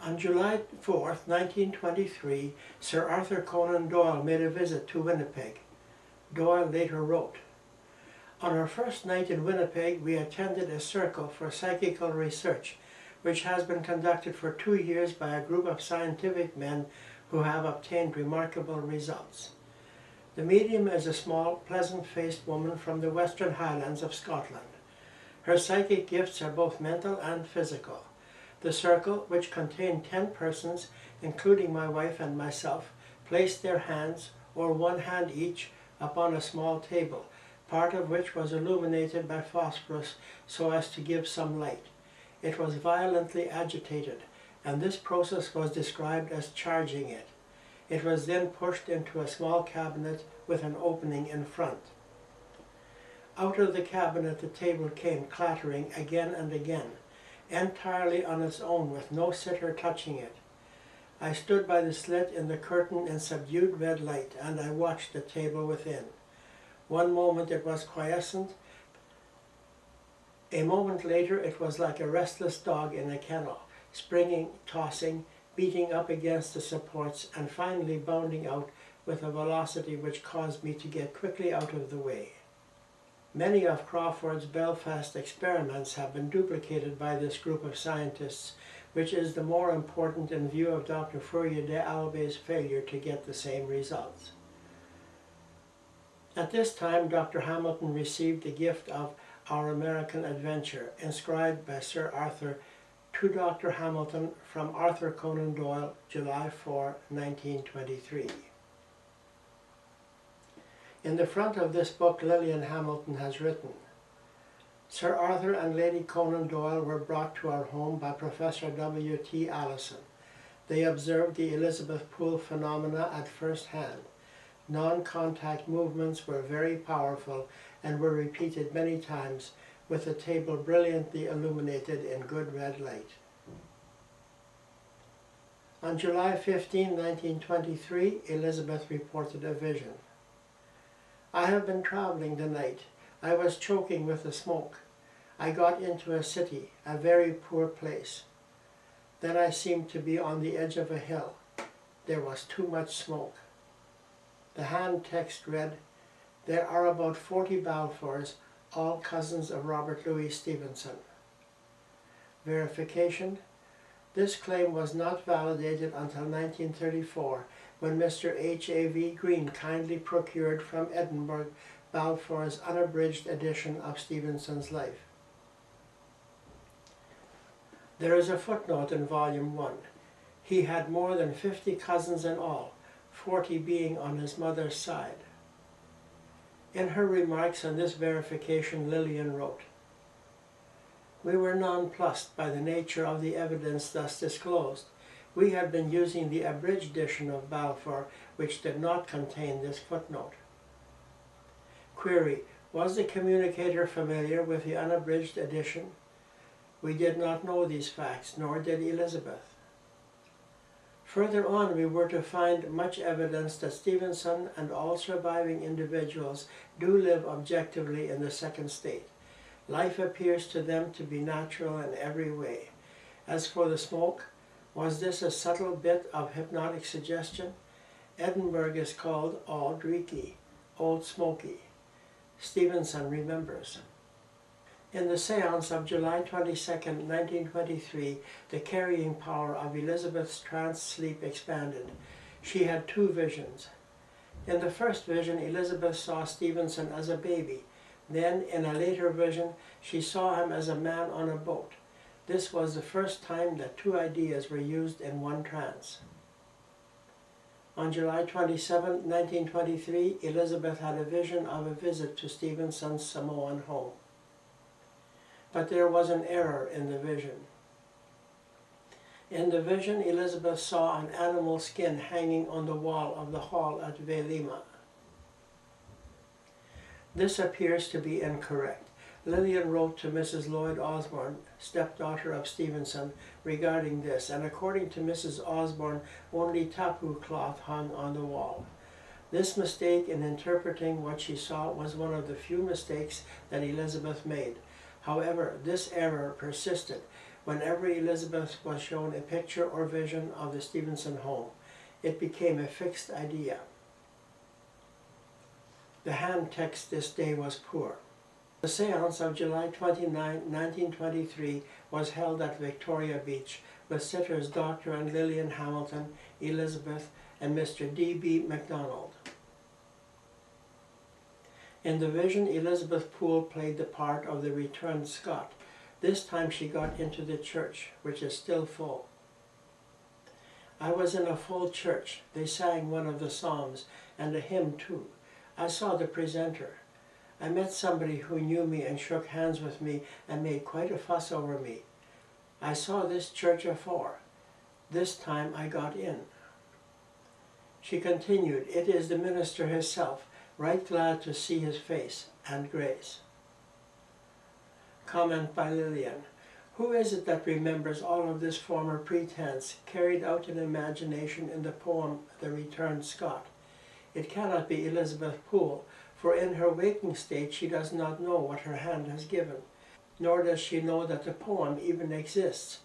On July 4, 1923, Sir Arthur Conan Doyle made a visit to Winnipeg. Doyle later wrote, "On our first night in Winnipeg, we attended a circle for psychical research, which has been conducted for 2 years by a group of scientific men who have obtained remarkable results. The medium is a small, pleasant-faced woman from the Western Highlands of Scotland. Her psychic gifts are both mental and physical. The circle, which contained 10 persons, including my wife and myself, placed their hands, or one hand each, upon a small table, part of which was illuminated by phosphorus so as to give some light. It was violently agitated, and this process was described as charging it. It was then pushed into a small cabinet with an opening in front. Out of the cabinet the table came clattering again and again, entirely on its own with no sitter touching it. I stood by the slit in the curtain in subdued red light, and I watched the table within. One moment it was quiescent. A moment later it was like a restless dog in a kennel, springing, tossing, beating up against the supports, and finally bounding out with a velocity which caused me to get quickly out of the way. Many of Crawford's Belfast experiments have been duplicated by this group of scientists, which is the more important in view of Dr. Fourier de Albé's failure to get the same results. At this time, Dr. Hamilton received the gift of Our American Adventure, inscribed by Sir Arthur to Dr. Hamilton from Arthur Conan Doyle, July 4, 1923. In the front of this book, Lillian Hamilton has written, "Sir Arthur and Lady Conan Doyle were brought to our home by Professor W.T. Allison. They observed the Elizabeth Pool phenomena at first hand. Non-contact movements were very powerful and were repeated many times, with the table brilliantly illuminated in good red light." On July 15, 1923, Elizabeth reported a vision. "I have been traveling the night. I was choking with the smoke. I got into a city, a very poor place. Then I seemed to be on the edge of a hill. There was too much smoke." The hand text read, "There are about 40 Balfours, all cousins of Robert Louis Stevenson." Verification: this claim was not validated until 1934, when Mr. H.A.V. Green kindly procured from Edinburgh Balfour's unabridged edition of Stevenson's life. There is a footnote in Volume 1. He had more than 50 cousins in all, 40 being on his mother's side. In her remarks on this verification, Lillian wrote, "We were nonplussed by the nature of the evidence thus disclosed. We had been using the abridged edition of Balfour, which did not contain this footnote." Query: was the communicator familiar with the unabridged edition? We did not know these facts, nor did Elizabeth. Further on, we were to find much evidence that Stevenson and all surviving individuals do live objectively in the second state. Life appears to them to be natural in every way. As for the smoke, was this a subtle bit of hypnotic suggestion? Edinburgh is called Auld Reekie, Old Smoky. Stevenson remembers. In the seance of July 22, 1923, the carrying power of Elizabeth's trance sleep expanded. She had 2 visions. In the first vision, Elizabeth saw Stevenson as a baby. Then, in a later vision, she saw him as a man on a boat. This was the first time that 2 ideas were used in one trance. On July 27, 1923, Elizabeth had a vision of a visit to Stevenson's Samoan home. But there was an error in the vision. In the vision, Elizabeth saw an animal skin hanging on the wall of the hall at Velima. This appears to be incorrect. Lillian wrote to Mrs. Lloyd Osborne, stepdaughter of Stevenson, regarding this, and according to Mrs. Osborne, only tapu cloth hung on the wall. This mistake in interpreting what she saw was one of the few mistakes that Elizabeth made. However, this error persisted, whenever Elizabeth was shown a picture or vision of the Stevenson home. It became a fixed idea. The hand text this day was poor. The séance of July 29, 1923 was held at Victoria Beach with sitters Dr. and Lillian Hamilton, Elizabeth, and Mr. D.B. MacDonald. In the vision, Elizabeth Poole played the part of the returned Scot. This time she got into the church, which is still full. I was in a full church. They sang one of the psalms, and a hymn too. I saw the presenter. I met somebody who knew me and shook hands with me and made quite a fuss over me. I saw this church afore. This time I got in. She continued, "It is the minister himself, right glad to see his face and grace." Comment by Lillian. Who is it that remembers all of this former pretense carried out in imagination in the poem The Returned Scot? It cannot be Elizabeth Poole, for in her waking state she does not know what her hand has given, nor does she know that the poem even exists.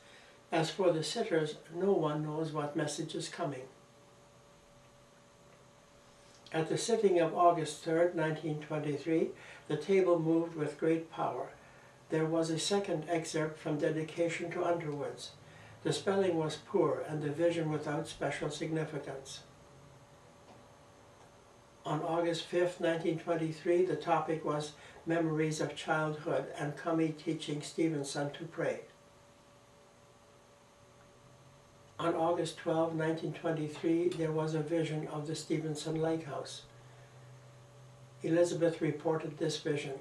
As for the sitters, no one knows what message is coming. At the sitting of August 3rd, 1923, the table moved with great power. There was a second excerpt from Dedication to Underwoods. The spelling was poor and the vision without special significance. On August 5th, 1923, the topic was Memories of Childhood and Cummie teaching Stevenson to pray. On August 12, 1923, there was a vision of the Stevenson Lighthouse. Elizabeth reported this vision.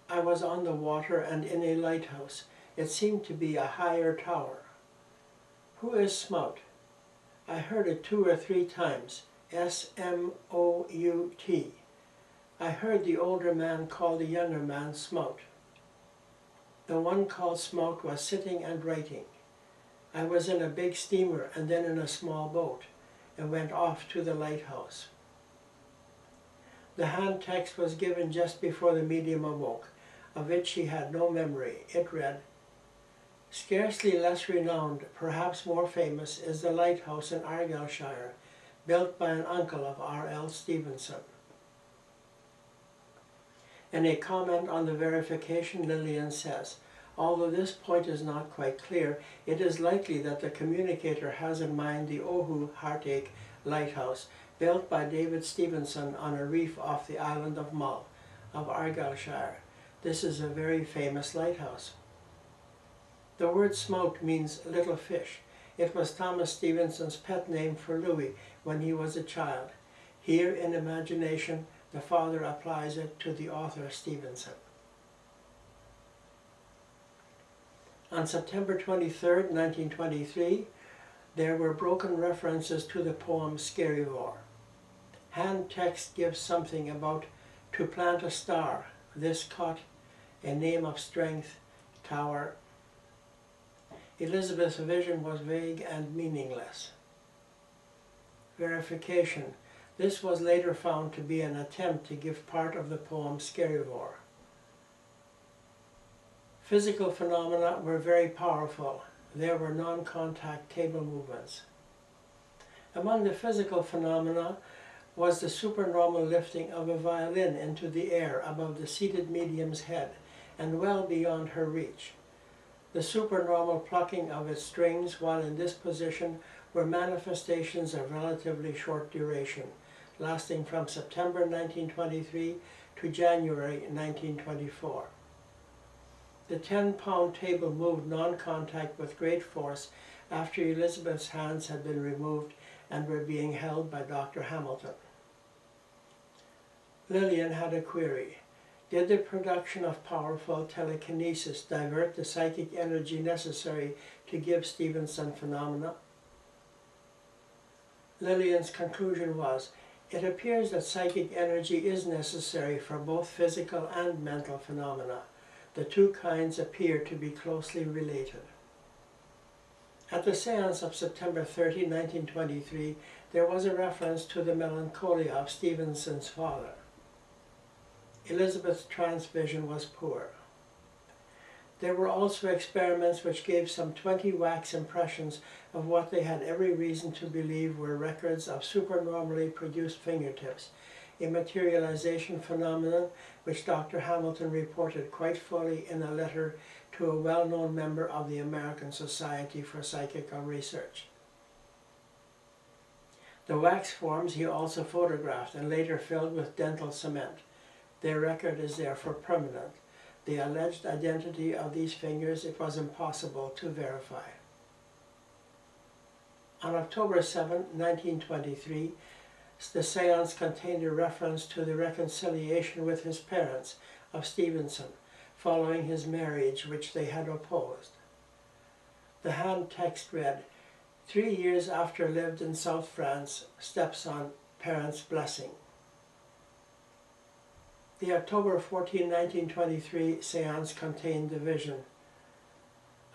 I was on the water and in a lighthouse. It seemed to be a higher tower. Who is Smout? I heard it 2 or 3 times. S-M-O-U-T. I heard the older man call the younger man Smout. The one called Smout was sitting and writing. I was in a big steamer and then in a small boat and went off to the lighthouse. The hand text was given just before the medium awoke, of which she had no memory. It read, "Scarcely less renowned, perhaps more famous, is the lighthouse in Argyllshire, built by an uncle of R.L. Stevenson." In a comment on the verification, Lillian says, although this point is not quite clear, it is likely that the communicator has in mind the Ohu Heartache lighthouse, built by David Stevenson on a reef off the island of Mull, of Argyllshire. This is a very famous lighthouse. The word Smout means little fish. It was Thomas Stevenson's pet name for Louis when he was a child. Here, in imagination, the father applies it to the author Stevenson. On September 23, 1923, there were broken references to the poem Skerryvore. Hand text gives something about to plant a star, this cot, a name of strength, tower. Elizabeth's vision was vague and meaningless. Verification. This was later found to be an attempt to give part of the poem Skerryvore. Physical phenomena were very powerful. There were non-contact table movements. Among the physical phenomena was the supernormal lifting of a violin into the air above the seated medium's head and well beyond her reach. The supernormal plucking of its strings while in this position were manifestations of relatively short duration, lasting from September 1923 to January 1924. The 10-pound table moved non-contact with great force after Elizabeth's hands had been removed and were being held by Dr. Hamilton. Lillian had a query. Did the production of powerful telekinesis divert the psychic energy necessary to give Stevenson phenomena? Lillian's conclusion was, it appears that psychic energy is necessary for both physical and mental phenomena. The two kinds appear to be closely related. At the séance of September 30, 1923, there was a reference to the melancholia of Stevenson's father. Elizabeth's trance vision was poor. There were also experiments which gave some 20 wax impressions of what they had every reason to believe were records of supernormally produced fingertips, a materialization phenomenon which Dr. Hamilton reported quite fully in a letter to a well-known member of the American Society for Psychical Research. The wax forms he also photographed and later filled with dental cement. Their record is therefore permanent. The alleged identity of these fingers it was impossible to verify. On October 7, 1923, the seance contained a reference to the reconciliation with his parents of Stevenson following his marriage, which they had opposed. The hand text read, 3 years after lived in South France, stepson, parents' blessing. The October 14, 1923 seance contained the vision.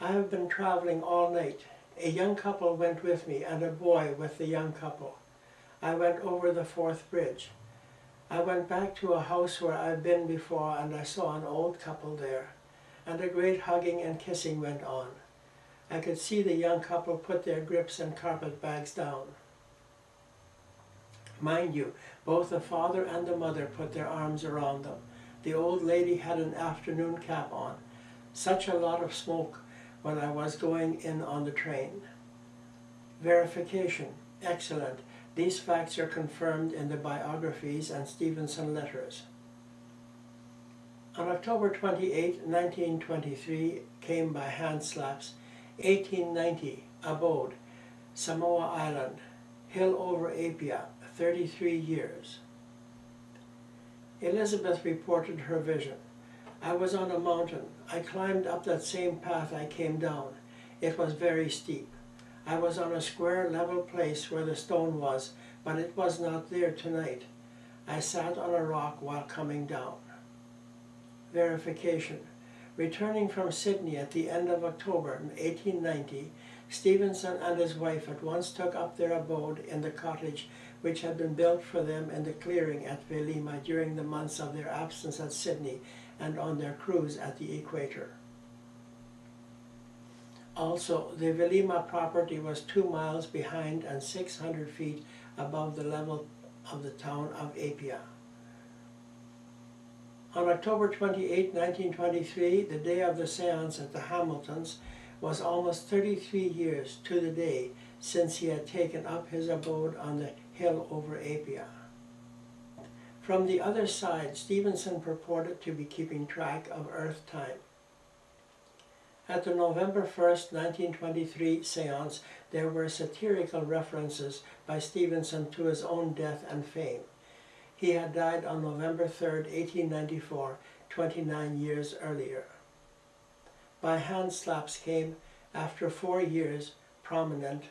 I have been traveling all night. A young couple went with me and a boy with the young couple. I went over the Forth Bridge. I went back to a house where I've been before and I saw an old couple there, and a great hugging and kissing went on. I could see the young couple put their grips and carpet bags down. Mind you, both the father and the mother put their arms around them. The old lady had an afternoon cap on. Such a lot of smoke when I was going in on the train. Verification. Excellent. These facts are confirmed in the biographies and Stevenson letters. On October 28, 1923, came by hand slaps, 1890, abode, Samoa Island, hill over Apia, 33 years. Elizabeth reported her vision. I was on a mountain. I climbed up that same path I came down. It was very steep. I was on a square level place where the stone was, but it was not there tonight. I sat on a rock while coming down. Verification. Returning from Sydney at the end of October 1890, Stevenson and his wife at once took up their abode in the cottage which had been built for them in the clearing at Velima during the months of their absence at Sydney and on their cruise at the equator. Also, the Velima property was 2 miles behind and 600 feet above the level of the town of Apia. On October 28, 1923, the day of the seance at the Hamiltons, was almost 33 years to the day since he had taken up his abode on the hill over Apia. From the other side, Stevenson purported to be keeping track of Earth time. At the November 1st, 1923 seance, there were satirical references by Stevenson to his own death and fame. He had died on November 3rd, 1894, 29 years earlier. By hand slaps came, after 4 years, prominent.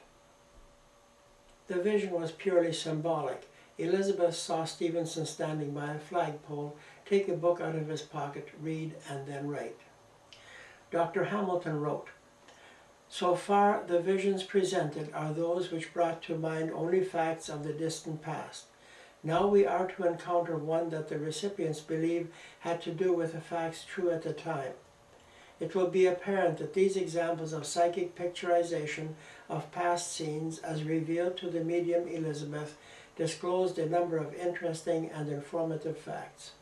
The vision was purely symbolic. Elizabeth saw Stevenson standing by a flagpole, take a book out of his pocket, read, and then write. Dr. Hamilton wrote, "So far the visions presented are those which brought to mind only facts of the distant past. Now we are to encounter one that the recipients believe had to do with the facts true at the time. It will be apparent that these examples of psychic picturization of past scenes, as revealed to the medium Elizabeth, disclosed a number of interesting and informative facts.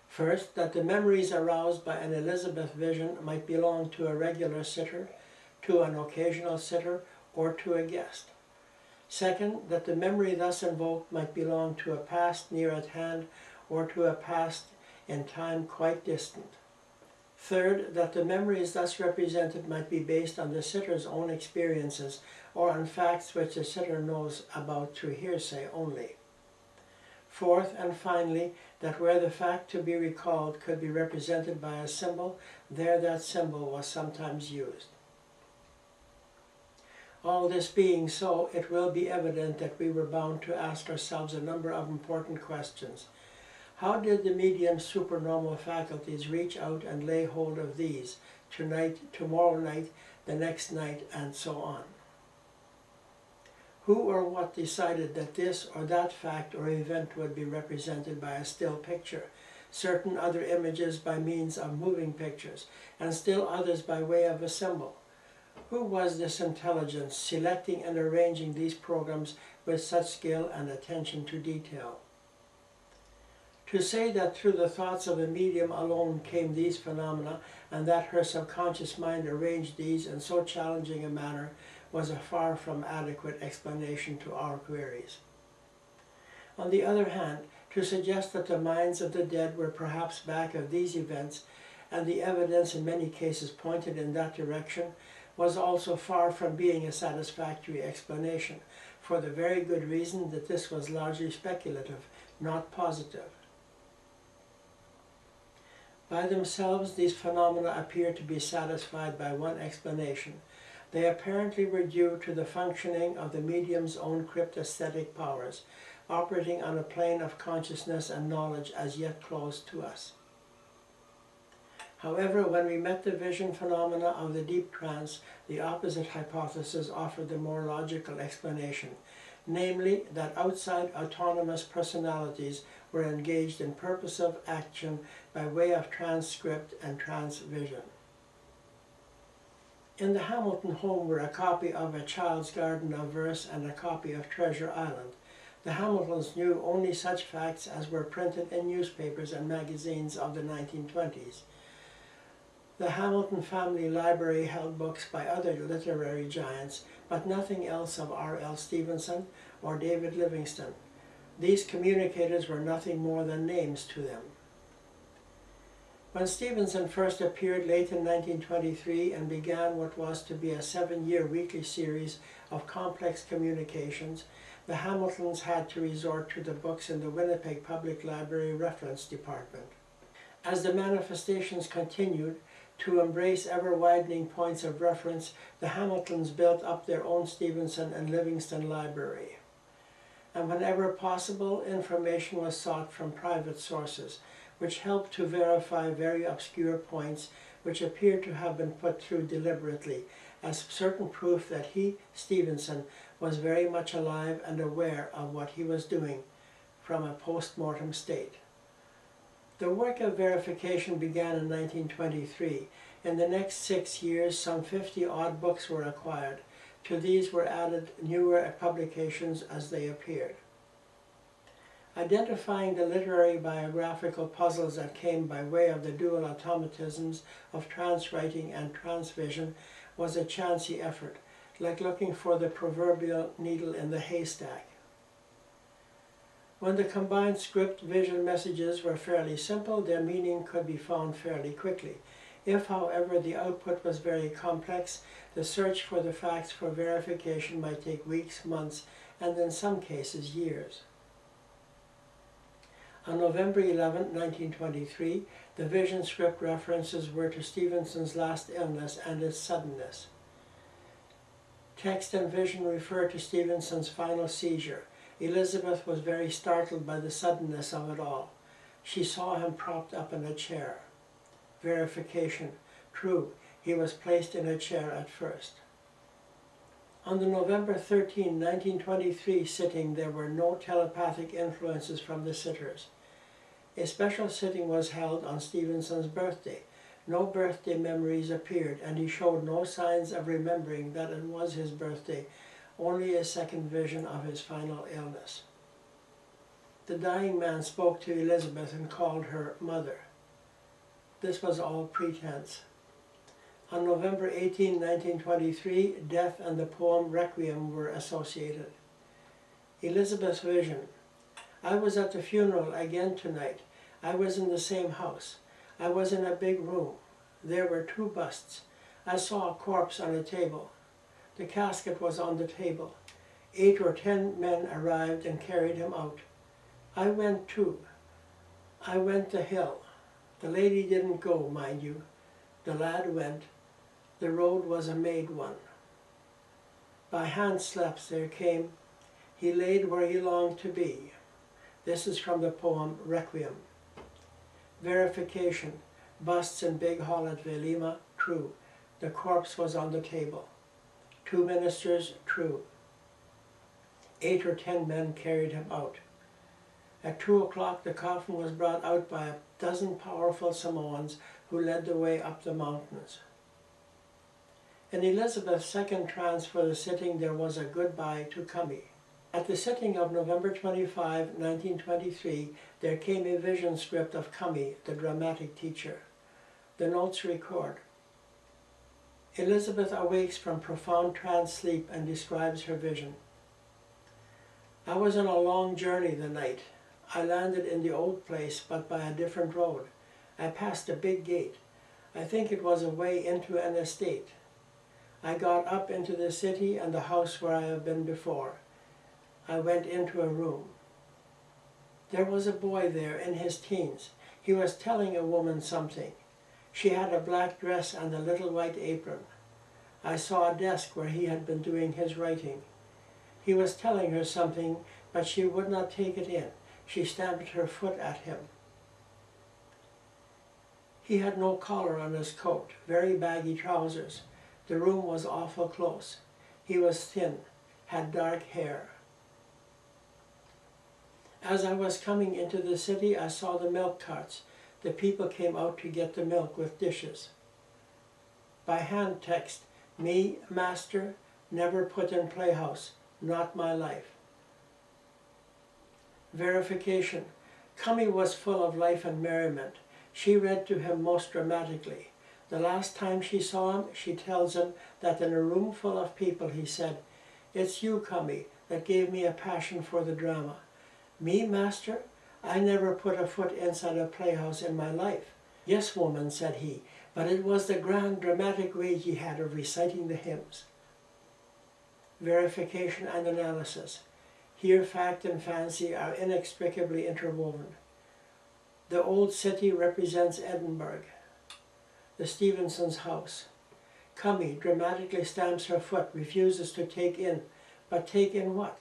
First, that the memories aroused by an Elizabeth vision might belong to a regular sitter, to an occasional sitter, or to a guest. Second, that the memory thus invoked might belong to a past near at hand or to a past in time quite distant. Third, that the memories thus represented might be based on the sitter's own experiences or on facts which the sitter knows about through hearsay only. Fourth, and finally, that where the fact to be recalled could be represented by a symbol, there that symbol was sometimes used. All this being so, it will be evident that we were bound to ask ourselves a number of important questions. How did the medium's supernormal faculties reach out and lay hold of these, tonight, tomorrow night, the next night, and so on? Who or what decided that this or that fact or event would be represented by a still picture, certain other images by means of moving pictures, and still others by way of a symbol. Who was this intelligence selecting and arranging these programs with such skill and attention to detail? To say that through the thoughts of a medium alone came these phenomena, and that her subconscious mind arranged these in so challenging a manner, was a far from adequate explanation to our queries. On the other hand, to suggest that the minds of the dead were perhaps back of these events, and the evidence in many cases pointed in that direction, was also far from being a satisfactory explanation, for the very good reason that this was largely speculative, not positive. By themselves, these phenomena appear to be satisfied by one explanation. They apparently were due to the functioning of the medium's own cryptesthetic powers, operating on a plane of consciousness and knowledge as yet closed to us. However, when we met the vision phenomena of the deep trance, the opposite hypothesis offered the more logical explanation, namely that outside autonomous personalities were engaged in purposive action by way of transcript and transvision. In the Hamilton home were a copy of A Child's Garden of Verse and a copy of Treasure Island. The Hamiltons knew only such facts as were printed in newspapers and magazines of the 1920s. The Hamilton family library held books by other literary giants, but nothing else of R.L. Stevenson or David Livingstone. These communicators were nothing more than names to them. When Stevenson first appeared late in 1923 and began what was to be a 7-year weekly series of complex communications, the Hamiltons had to resort to the books in the Winnipeg Public Library Reference Department. As the manifestations continued to embrace ever-widening points of reference, the Hamiltons built up their own Stevenson and Livingstone library. And whenever possible, information was sought from private sources, which helped to verify very obscure points which appeared to have been put through deliberately, as certain proof that he, Stevenson, was very much alive and aware of what he was doing from a post-mortem state. The work of verification began in 1923. In the next 6 years, some 50-odd books were acquired. To these were added newer publications as they appeared. Identifying the literary biographical puzzles that came by way of the dual automatisms of trance-writing and transvision was a chancy effort, like looking for the proverbial needle in the haystack. When the combined script-vision messages were fairly simple, their meaning could be found fairly quickly. If, however, the output was very complex, the search for the facts for verification might take weeks, months, and in some cases years. On November 11, 1923, the vision script references were to Stevenson's last illness and its suddenness. Text and vision refer to Stevenson's final seizure. Elizabeth was very startled by the suddenness of it all. She saw him propped up in a chair. Verification. True, he was placed in a chair at first. On the November 13, 1923 sitting, there were no telepathic influences from the sitters. A special sitting was held on Stevenson's birthday. No birthday memories appeared, and he showed no signs of remembering that it was his birthday, only a second vision of his final illness. The dying man spoke to Elizabeth and called her mother. This was all pretense. On November 18, 1923, death and the poem Requiem were associated. Elizabeth's vision. I was at the funeral again tonight. I was in the same house. I was in a big room. There were 2 busts. I saw a corpse on a table. The casket was on the table. 8 or 10 men arrived and carried him out. I went too. I went the hill. The lady didn't go, mind you. The lad went. The road was a made one. By hand slaps there came. He laid where he longed to be. This is from the poem Requiem. Verification. Busts in Big Hall at Velima, true. The corpse was on the table. 2 ministers, true. 8 or 10 men carried him out. At 2 o'clock the coffin was brought out by a dozen powerful Samoans who led the way up the mountains. In Elizabeth's second trance for the sitting there was a goodbye to Kami. At the sitting of November 25, 1923, there came a vision script of Kami, the dramatic teacher. The notes record: Elizabeth awakes from profound trance sleep and describes her vision. I was on a long journey the night. I landed in the old place, but by a different road. I passed a big gate. I think it was a way into an estate. I got up into the city and the house where I have been before. I went into a room. There was a boy there in his teens. He was telling a woman something. She had a black dress and a little white apron. I saw a desk where he had been doing his writing. He was telling her something, but she would not take it in. She stamped her foot at him. He had no collar on his coat, very baggy trousers. The room was awful close. He was thin, had dark hair. As I was coming into the city, I saw the milk carts. The people came out to get the milk with dishes. By hand text, me, master, never put in playhouse, not my life. Verification. Kami was full of life and merriment. She read to him most dramatically. The last time she saw him, she tells him that in a room full of people, he said, "It's you, Kami, that gave me a passion for the drama. Me, master? I never put a foot inside a playhouse in my life." "Yes, woman," said he, "but it was the grand dramatic way ye had of reciting the hymns." Verification and analysis. Here fact and fancy are inextricably interwoven. The old city represents Edinburgh, the Stevenson's house. Kami dramatically stamps her foot, refuses to take in, but take in what?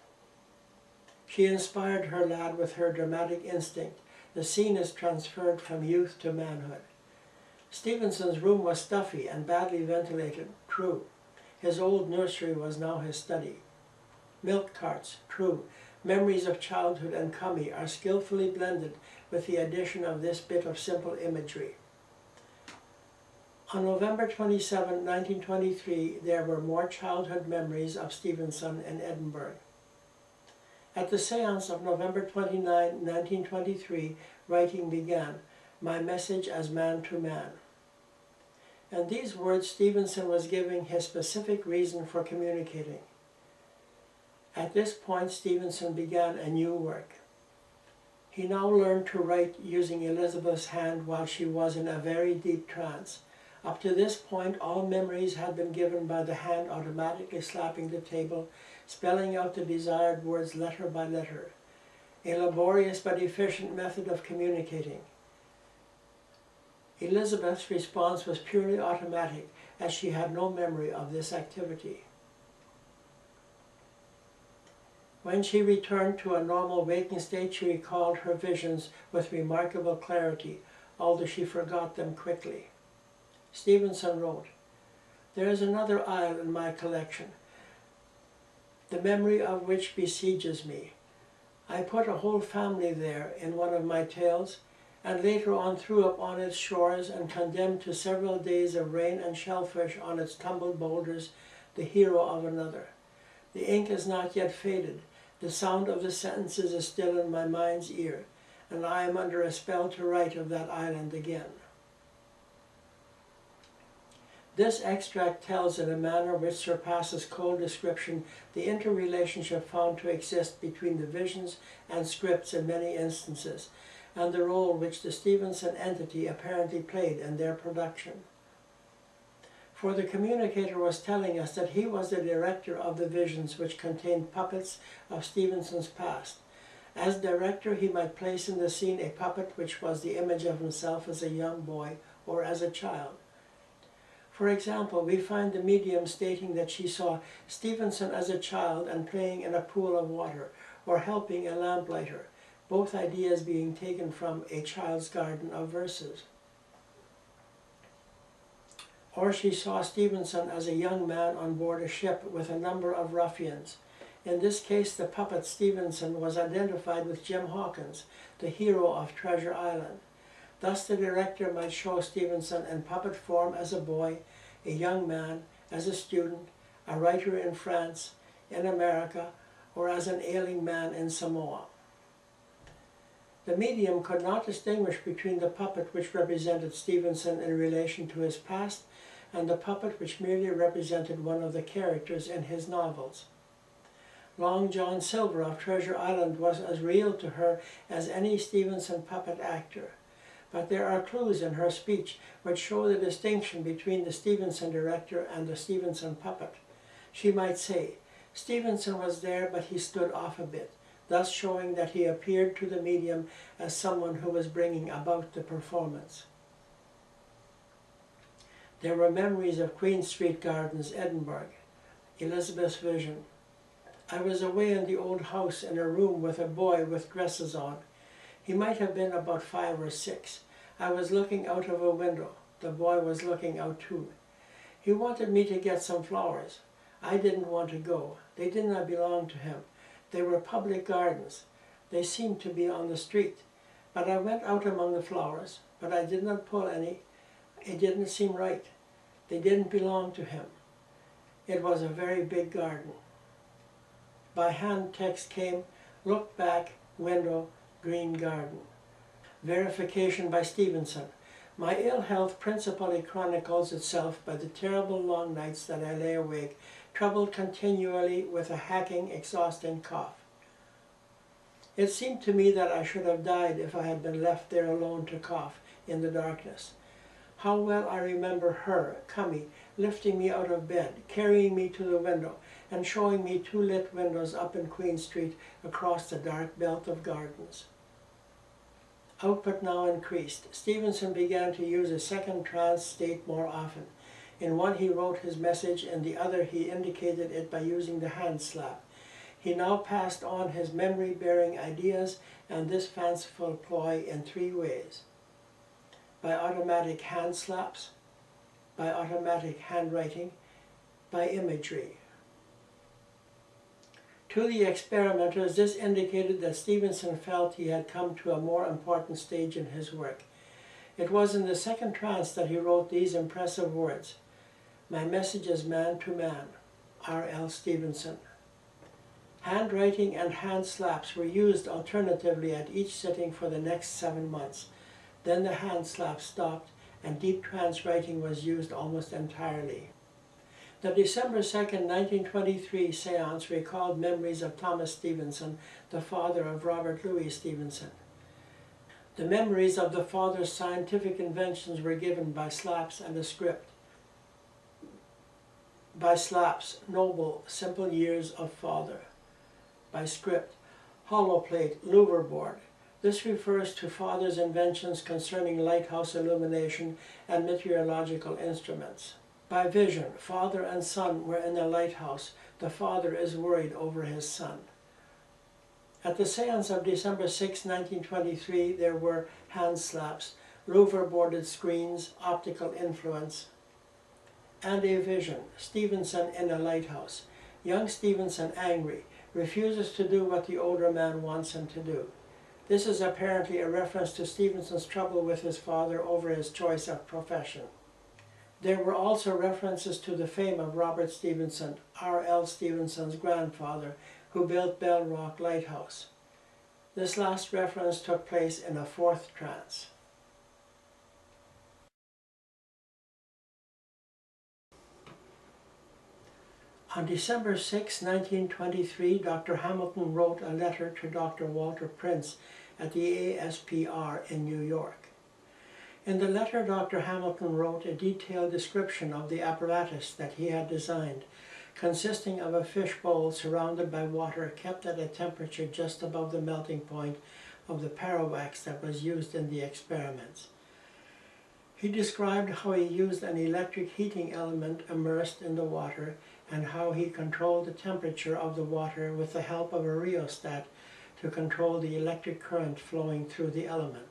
She inspired her lad with her dramatic instinct. The scene is transferred from youth to manhood. Stevenson's room was stuffy and badly ventilated, true. His old nursery was now his study. Milk carts, true. Memories of childhood and Kami are skillfully blended with the addition of this bit of simple imagery. On November 27, 1923, there were more childhood memories of Stevenson in Edinburgh. At the seance of November 29, 1923, writing began, "My message as man to man." In these words, Stevenson was giving his specific reason for communicating. At this point, Stevenson began a new work. He now learned to write using Elizabeth's hand while she was in a very deep trance. Up to this point, all memories had been given by the hand automatically slapping the table, spelling out the desired words letter by letter. A laborious but efficient method of communicating. Elizabeth's response was purely automatic, as she had no memory of this activity. When she returned to a normal waking state, she recalled her visions with remarkable clarity, although she forgot them quickly. Stevenson wrote, "There is another isle in my collection, the memory of which besieges me. I put a whole family there in one of my tales, and later on threw up on its shores and condemned to several days of rain and shellfish on its tumbled boulders the hero of another. The ink is not yet faded, the sound of the sentences is still in my mind's ear, and I am under a spell to write of that island again." This extract tells in a manner which surpasses cold description the interrelationship found to exist between the visions and scripts in many instances, and the role which the Stevenson entity apparently played in their production. For the communicator was telling us that he was the director of the visions which contained puppets of Stevenson's past. As director, he might place in the scene a puppet which was the image of himself as a young boy or as a child. For example, we find the medium stating that she saw Stevenson as a child and playing in a pool of water, or helping a lamplighter, both ideas being taken from A Child's Garden of Verses. Or she saw Stevenson as a young man on board a ship with a number of ruffians. In this case, the puppet Stevenson was identified with Jim Hawkins, the hero of Treasure Island. Thus the director might show Stevenson in puppet form as a boy, a young man, as a student, a writer in France, in America, or as an ailing man in Samoa. The medium could not distinguish between the puppet which represented Stevenson in relation to his past and the puppet which merely represented one of the characters in his novels. Long John Silver of Treasure Island was as real to her as any Stevenson puppet actor, but there are clues in her speech which show the distinction between the Stevenson director and the Stevenson puppet. She might say, "Stevenson was there, but he stood off a bit," thus showing that he appeared to the medium as someone who was bringing about the performance. There were memories of Queen Street Gardens, Edinburgh. Elizabeth's vision. I was away in the old house in a room with a boy with dresses on. He might have been about 5 or 6. I was looking out of a window. The boy was looking out too. He wanted me to get some flowers. I didn't want to go. They did not belong to him. They were public gardens. They seemed to be on the street. But I went out among the flowers, but I did not pull any. It didn't seem right. They didn't belong to him. It was a very big garden. By hand text came, "Look back, window, green garden." Verification by Stevenson. My ill health principally chronicles itself by the terrible long nights that I lay awake, troubled continually with a hacking, exhausting cough. It seemed to me that I should have died if I had been left there alone to cough in the darkness. How well I remember her, Cummy, lifting me out of bed, carrying me to the window, and showing me 2 lit windows up in Queen Street across the dark belt of gardens. Output now increased. Stevenson began to use a second trance state more often. In one he wrote his message, in the other he indicated it by using the hand slap. He now passed on his memory-bearing ideas and this fanciful ploy in 3 ways. By automatic hand slaps, by automatic handwriting, by imagery. To the experimenters, this indicated that Stevenson felt he had come to a more important stage in his work. It was in the second trance that he wrote these impressive words, "My message is man to man, R.L. Stevenson." Handwriting and hand slaps were used alternatively at each sitting for the next 7 months. Then the hand slap stopped and deep trance writing was used almost entirely. The December 2, 1923 seance recalled memories of Thomas Stevenson, the father of Robert Louis Stevenson. The memories of the father's scientific inventions were given by slaps and a script. By slaps, noble, simple years of father. By script, hollow plate, louver board. This refers to father's inventions concerning lighthouse illumination and meteorological instruments. By vision, father and son were in a lighthouse. The father is worried over his son. At the seance of December 6, 1923, there were hand slaps, louver-boarded screens, optical influence, and a vision, Stevenson in a lighthouse. Young Stevenson angry, refuses to do what the older man wants him to do. This is apparently a reference to Stevenson's trouble with his father over his choice of profession. There were also references to the fame of Robert Stevenson, R.L. Stevenson's grandfather, who built Bell Rock Lighthouse. This last reference took place in a 4th trance. On December 6, 1923, Dr. Hamilton wrote a letter to Dr. Walter Prince at the ASPR in New York. In the letter, Dr. Hamilton wrote a detailed description of the apparatus that he had designed, consisting of a fish bowl surrounded by water kept at a temperature just above the melting point of the parawax that was used in the experiments. He described how he used an electric heating element immersed in the water and how he controlled the temperature of the water with the help of a rheostat to control the electric current flowing through the element.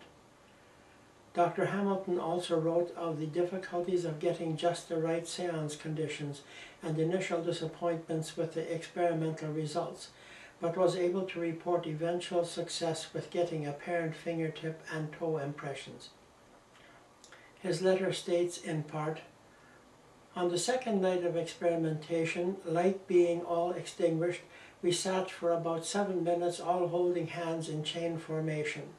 Dr. Hamilton also wrote of the difficulties of getting just the right seance conditions and initial disappointments with the experimental results, but was able to report eventual success with getting apparent fingertip and toe impressions. His letter states in part, "On the second night of experimentation, light being all extinguished, we sat for about 7 minutes all holding hands in chain formation.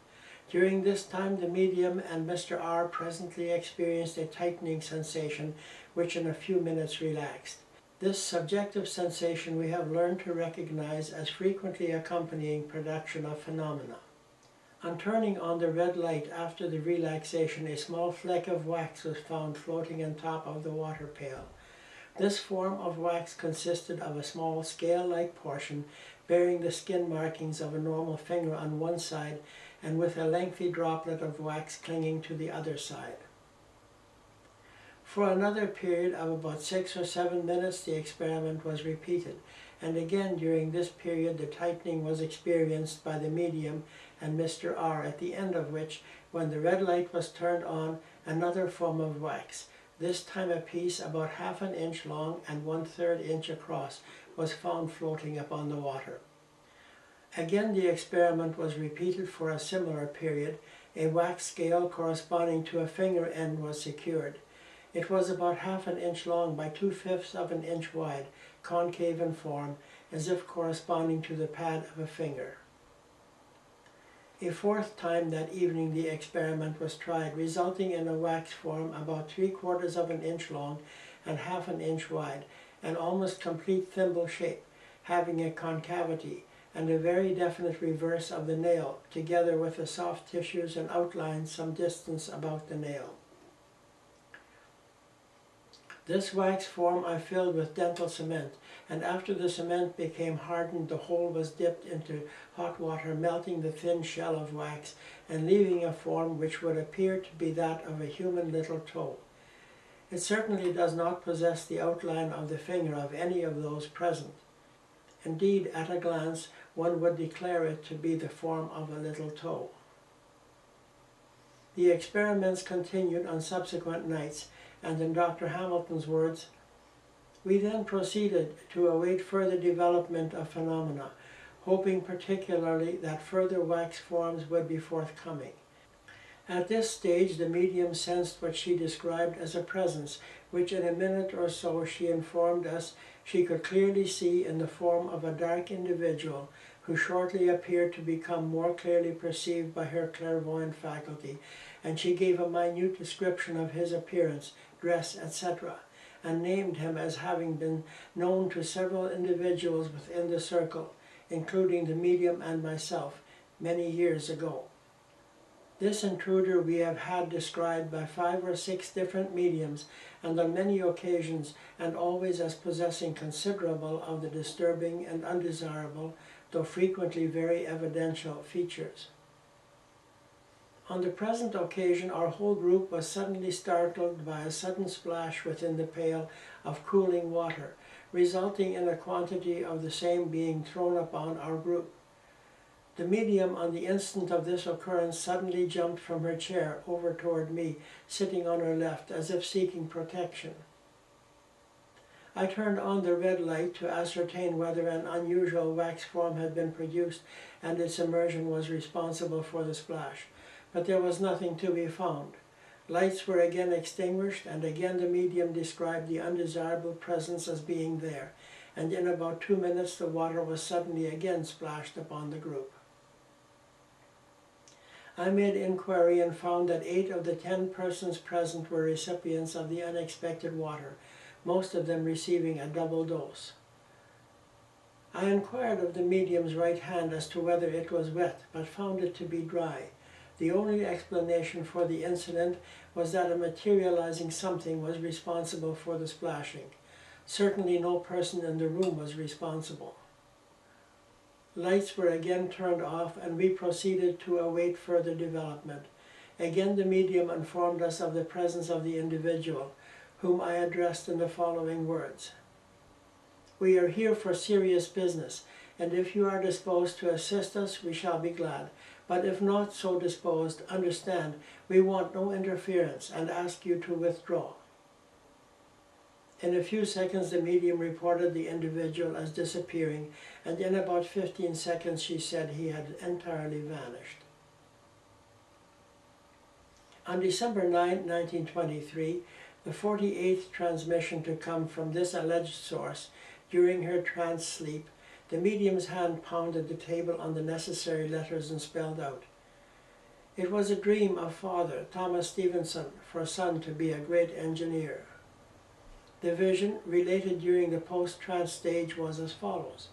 During this time the medium and Mr. R presently experienced a tightening sensation which in a few minutes relaxed. This subjective sensation we have learned to recognize as frequently accompanying production of phenomena. On turning on the red light after the relaxation, a small fleck of wax was found floating on top of the water pail. This form of wax consisted of a small scale-like portion bearing the skin markings of a normal finger on one side and with a lengthy droplet of wax clinging to the other side. For another period of about 6 or 7 minutes the experiment was repeated, and again during this period the tightening was experienced by the medium and Mr. R, at the end of which, when the red light was turned on, another form of wax, this time a piece about 1/2 inch long and 1/3 inch across, was found floating upon the water. Again the experiment was repeated for a similar period. A wax scale corresponding to a finger end was secured. It was about 1/2 inch long by 2/5 of an inch wide, concave in form, as if corresponding to the pad of a finger. A fourth time that evening the experiment was tried, resulting in a wax form about 3/4 of an inch long and 1/2 inch wide, an almost complete thimble shape, having a concavity, and a very definite reverse of the nail, together with the soft tissues and outlines some distance about the nail. This wax form I filled with dental cement, and after the cement became hardened, the whole was dipped into hot water, melting the thin shell of wax, and leaving a form which would appear to be that of a human little toe. It certainly does not possess the outline of the finger of any of those present. Indeed, at a glance, one would declare it to be the form of a little toe. The experiments continued on subsequent nights, and in Dr. Hamilton's words, "We then proceeded to await further development of phenomena, hoping particularly that further wax forms would be forthcoming. At this stage the medium sensed what she described as a presence, which in a minute or so she informed us she could clearly see in the form of a dark individual, who shortly appeared to become more clearly perceived by her clairvoyant faculty, and she gave a minute description of his appearance, dress, etc., and named him as having been known to several individuals within the circle, including the medium and myself, many years ago. This intruder we have had described by 5 or 6 different mediums, and on many occasions, and always as possessing considerable of the disturbing and undesirable, though frequently very evidential, features. On the present occasion our whole group was suddenly startled by a sudden splash within the pail of cooling water, resulting in a quantity of the same being thrown upon our group. The medium, on the instant of this occurrence, suddenly jumped from her chair over toward me, sitting on her left, as if seeking protection. I turned on the red light to ascertain whether an unusual wax form had been produced and its immersion was responsible for the splash, but there was nothing to be found. Lights were again extinguished, and again the medium described the undesirable presence as being there, and in about 2 minutes the water was suddenly again splashed upon the group. I made inquiry and found that 8 of the 10 persons present were recipients of the unexpected water, most of them receiving a double dose. I inquired of the medium's right hand as to whether it was wet, but found it to be dry. The only explanation for the incident was that a materializing something was responsible for the splashing. Certainly no person in the room was responsible. Lights were again turned off, and we proceeded to await further development. Again the medium informed us of the presence of the individual, whom I addressed in the following words: "We are here for serious business, and if you are disposed to assist us, we shall be glad. but if not so disposed, understand we want no interference and ask you to withdraw." In a few seconds the medium reported the individual as disappearing, and in about 15 seconds she said he had entirely vanished. On December 9, 1923, the 48th transmission to come from this alleged source, during her trance sleep, the medium's hand pounded the table on the necessary letters and spelled out, "It was a dream of Father Thomas Stevenson for son to be a great engineer." The vision, related during the post-trance stage, was as follows.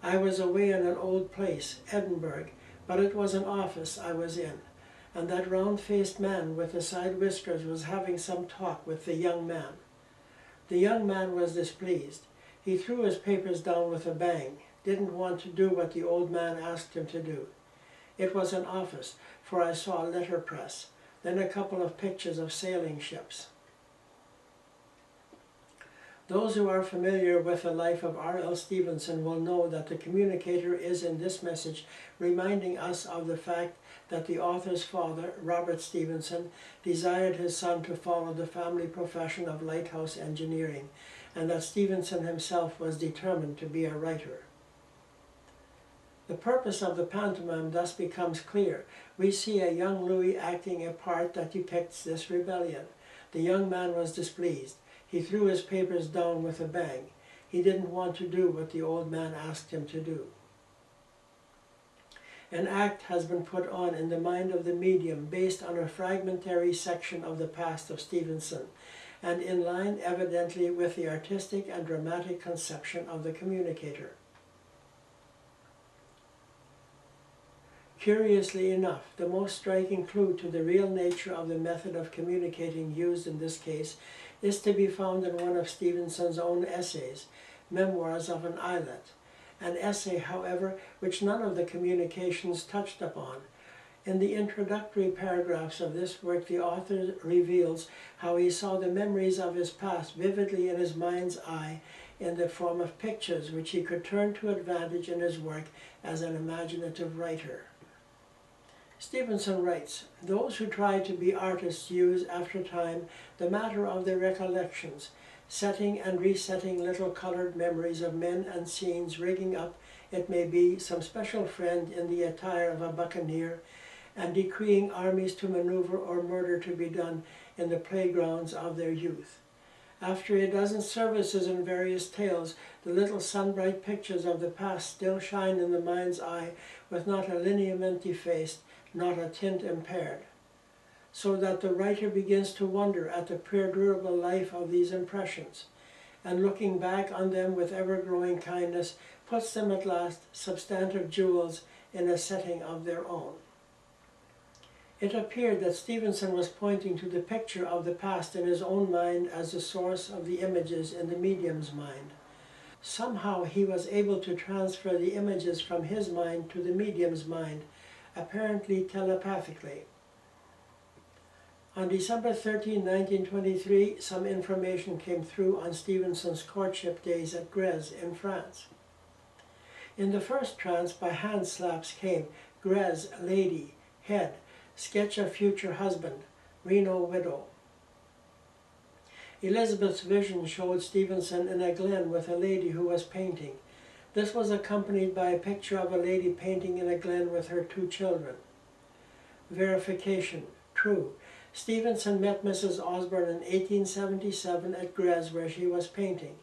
"I was away in an old place, Edinburgh, but it was an office I was in, and that round-faced man with the side whiskers was having some talk with the young man. The young man was displeased. He threw his papers down with a bang, didn't want to do what the old man asked him to do. It was an office, for I saw a letterpress, then a couple of pictures of sailing ships." Those who are familiar with the life of R.L. Stevenson will know that the communicator is in this message reminding us of the fact that the author's father, Robert Stevenson, desired his son to follow the family profession of lighthouse engineering, and that Stevenson himself was determined to be a writer. The purpose of the pantomime thus becomes clear. We see a young Louis acting a part that depicts this rebellion. The young man was displeased. He threw his papers down with a bang. He didn't want to do what the old man asked him to do. An act has been put on in the mind of the medium based on a fragmentary section of the past of Stevenson, and in line evidently with the artistic and dramatic conception of the communicator. Curiously enough, the most striking clue to the real nature of the method of communicating used in this case is to be found in one of Stevenson's own essays, Memoirs of an Islet, an essay, however, which none of the communications touched upon. In the introductory paragraphs of this work, the author reveals how he saw the memories of his past vividly in his mind's eye in the form of pictures which he could turn to advantage in his work as an imaginative writer. Stevenson writes, "Those who try to be artists use, after time, the matter of their recollections, setting and resetting little colored memories of men and scenes, rigging up, it may be, some special friend in the attire of a buccaneer, and decreeing armies to maneuver or murder to be done in the playgrounds of their youth. After a dozen services in various tales, the little sunbright pictures of the past still shine in the mind's eye with not a lineament defaced, not a tint impaired, so that the writer begins to wonder at the perdurable life of these impressions, and looking back on them with ever-growing kindness, puts them at last, substantive jewels, in a setting of their own." It appeared that Stevenson was pointing to the picture of the past in his own mind as the source of the images in the medium's mind. Somehow he was able to transfer the images from his mind to the medium's mind, apparently telepathically. On December 13, 1923, some information came through on Stevenson's courtship days at Grèze in France. In the first trance, by hand slaps came Grèze, lady, head, sketch of future husband, Reno widow. Elizabeth's vision showed Stevenson in a glen with a lady who was painting. This was accompanied by a picture of a lady painting in a glen with her 2 children. Verification, true. Stevenson met Mrs. Osborne in 1877 at Grèze, where she was painting.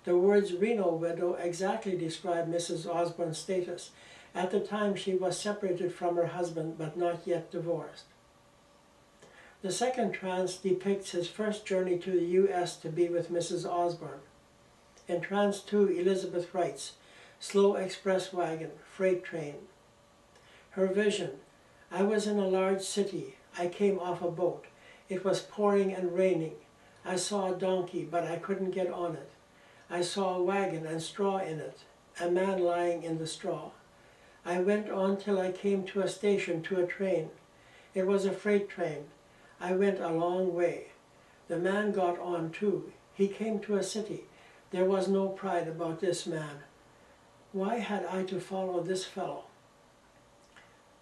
The words Reno widow exactly describe Mrs. Osborne's status. At the time she was separated from her husband, but not yet divorced. The second trance depicts his first journey to the U.S. to be with Mrs. Osborne. In trance 2, Elizabeth writes, "Slow express wagon, freight train." Her vision, "I was in a large city. I came off a boat. It was pouring and raining. I saw a donkey, but I couldn't get on it. I saw a wagon and straw in it, a man lying in the straw. I went on till I came to a station, to a train. It was a freight train. I went a long way. The man got on too. He came to a city. There was no pride about this man. Why had I to follow this fellow?"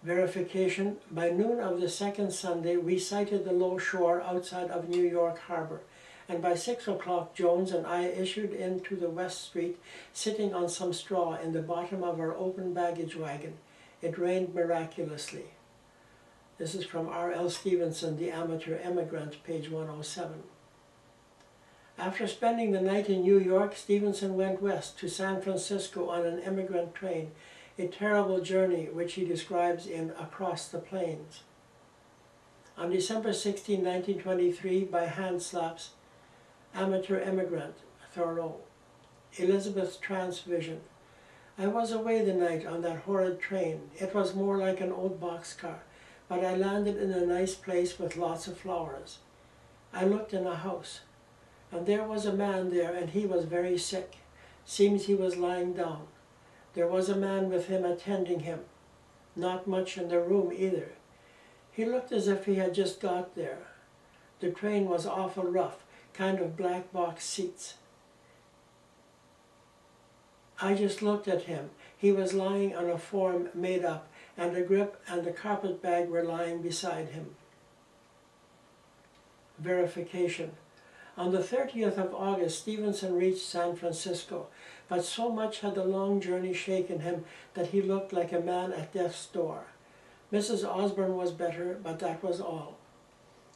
Verification: by noon of the second Sunday, we sighted the low shore outside of New York Harbor, and by 6 o'clock Jones and I issued into the West Street, sitting on some straw in the bottom of our open baggage wagon. It rained miraculously. This is from R.L. Stevenson, The Amateur Emigrant, page 107. After spending the night in New York, Stevenson went west to San Francisco on an immigrant train, a terrible journey which he describes in Across the Plains. On December 16, 1923, by hand slaps, Amateur Emigrant, Thoreau. Elizabeth's trance vision. I was away the night on that horrid train. It was more like an old boxcar, but I landed in a nice place with lots of flowers. I looked in a house, and there was a man there, and he was very sick. Seems he was lying down. There was a man with him attending him. Not much in the room either. He looked as if he had just got there. The train was awful rough, kind of black box seats. I just looked at him. He was lying on a form made up, and a grip and a carpet bag were lying beside him. Verification. On the 30th of August, Stevenson reached San Francisco, but so much had the long journey shaken him that he looked like a man at death's door. Mrs. Osborne was better, but that was all.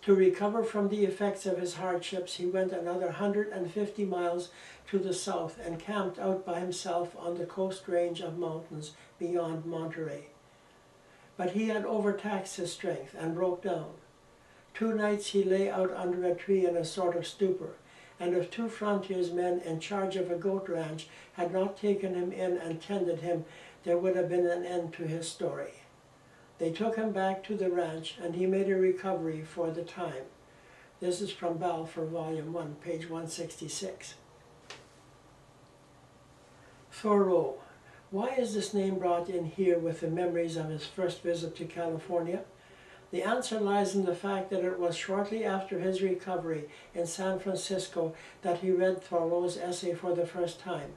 To recover from the effects of his hardships, he went another 150 miles to the south and camped out by himself on the coast range of mountains beyond Monterey. But he had overtaxed his strength and broke down. 2 nights he lay out under a tree in a sort of stupor, and if 2 frontiersmen in charge of a goat ranch had not taken him in and tended him, there would have been an end to his story. They took him back to the ranch, and he made a recovery for the time. This is from Balfour, Volume 1, page 166. Thoreau. Why is this name brought in here with the memories of his first visit to California? The answer lies in the fact that it was shortly after his recovery in San Francisco that he read Thoreau's essay for the first time.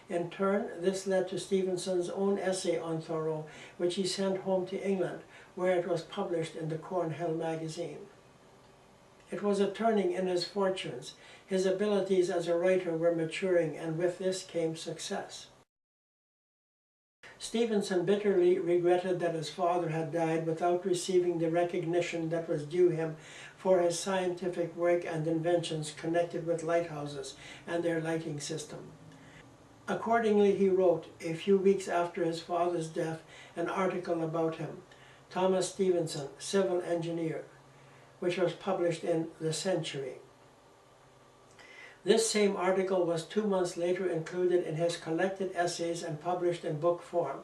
In turn, this led to Stevenson's own essay on Thoreau, which he sent home to England, where it was published in the Cornhill magazine. It was a turning in his fortunes. His abilities as a writer were maturing, and with this came success. Stevenson bitterly regretted that his father had died without receiving the recognition that was due him for his scientific work and inventions connected with lighthouses and their lighting system. Accordingly, he wrote, a few weeks after his father's death, an article about him, Thomas Stevenson, Civil Engineer, which was published in The Century. This same article was 2 months later included in his collected essays and published in book form.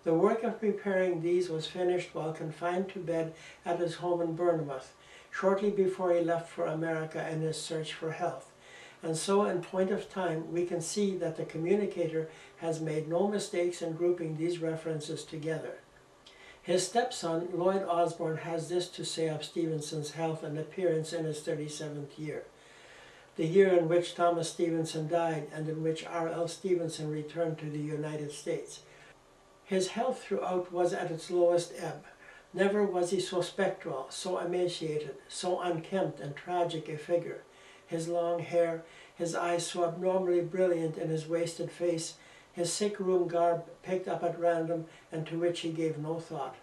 The work of preparing these was finished while confined to bed at his home in Bournemouth, shortly before he left for America in his search for health. And so, in point of time, we can see that the communicator has made no mistakes in grouping these references together. His stepson, Lloyd Osborne, has this to say of Stevenson's health and appearance in his 37th year, the year in which Thomas Stevenson died and in which R.L. Stevenson returned to the United States. His health throughout was at its lowest ebb. Never was he so spectral, so emaciated, so unkempt and tragic a figure. His long hair, his eyes so abnormally brilliant in his wasted face, his sick-room garb picked up at random and to which he gave no thought.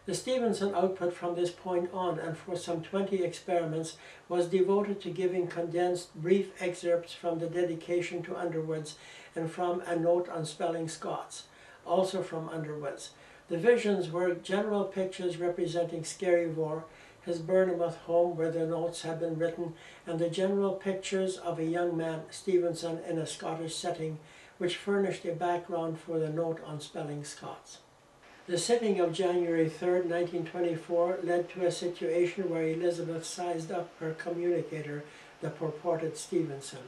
The Stevenson output from this point on, and for some 20 experiments, was devoted to giving condensed, brief excerpts from the dedication to Underwood's and from a note on spelling Scots, also from Underwood's. The visions were general pictures representing Skerryvore, his Bournemouth home where the notes had been written, and the general pictures of a young man, Stevenson, in a Scottish setting, which furnished a background for the note on spelling Scots. The sitting of January 3, 1924, led to a situation where Elizabeth sized up her communicator, the purported Stevenson.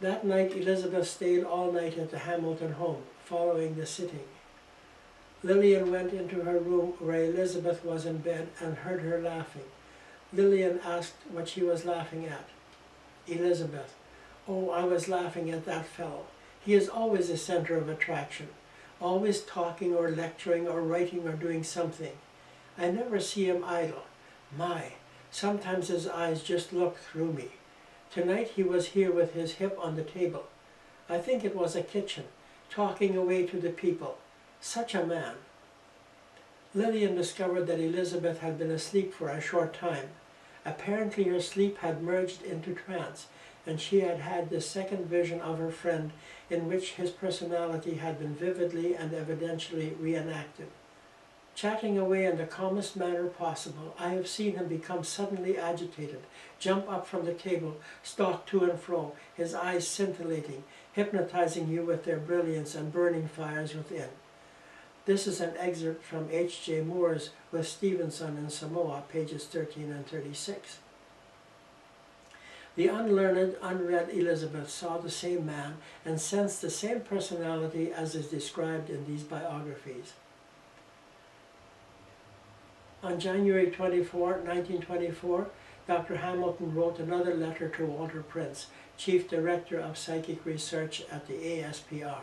That night, Elizabeth stayed all night at the Hamilton home, following the sitting. Lillian went into her room where Elizabeth was in bed and heard her laughing. Lillian asked what she was laughing at. Elizabeth: "Oh, I was laughing at that fellow. He is always the center of attraction, always talking or lecturing or writing or doing something. I never see him idle. My, sometimes his eyes just look through me. Tonight he was here with his hip on the table. I think it was a kitchen, talking away to the people. Such a man. Lillian discovered that Elizabeth had been asleep for a short time. Apparently her sleep had merged into trance, and she had had this second vision of her friend in which his personality had been vividly and evidentially reenacted. Chatting away in the calmest manner possible, I have seen him become suddenly agitated, jump up from the table, stalk to and fro, his eyes scintillating, hypnotizing you with their brilliance and burning fires within. This is an excerpt from H.J. Moore's With Stevenson in Samoa, pages 13 and 36. The unlearned, unread Elizabeth saw the same man and sensed the same personality as is described in these biographies. On January 24, 1924, Dr. Hamilton wrote another letter to Walter Prince, Chief Director of Psychic Research at the ASPR.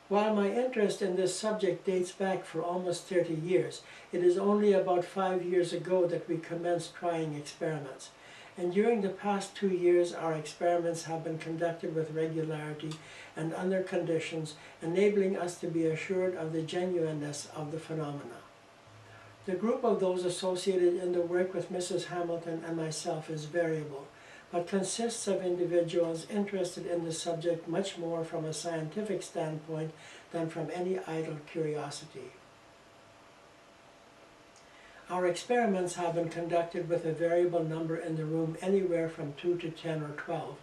While my interest in this subject dates back for almost 30 years, it is only about 5 years ago that we commenced trying experiments. And during the past 2 years, our experiments have been conducted with regularity and under conditions, enabling us to be assured of the genuineness of the phenomena. The group of those associated in the work with Mrs. Hamilton and myself is variable, but consists of individuals interested in the subject much more from a scientific standpoint than from any idle curiosity. Our experiments have been conducted with a variable number in the room, anywhere from 2 to 10 or 12,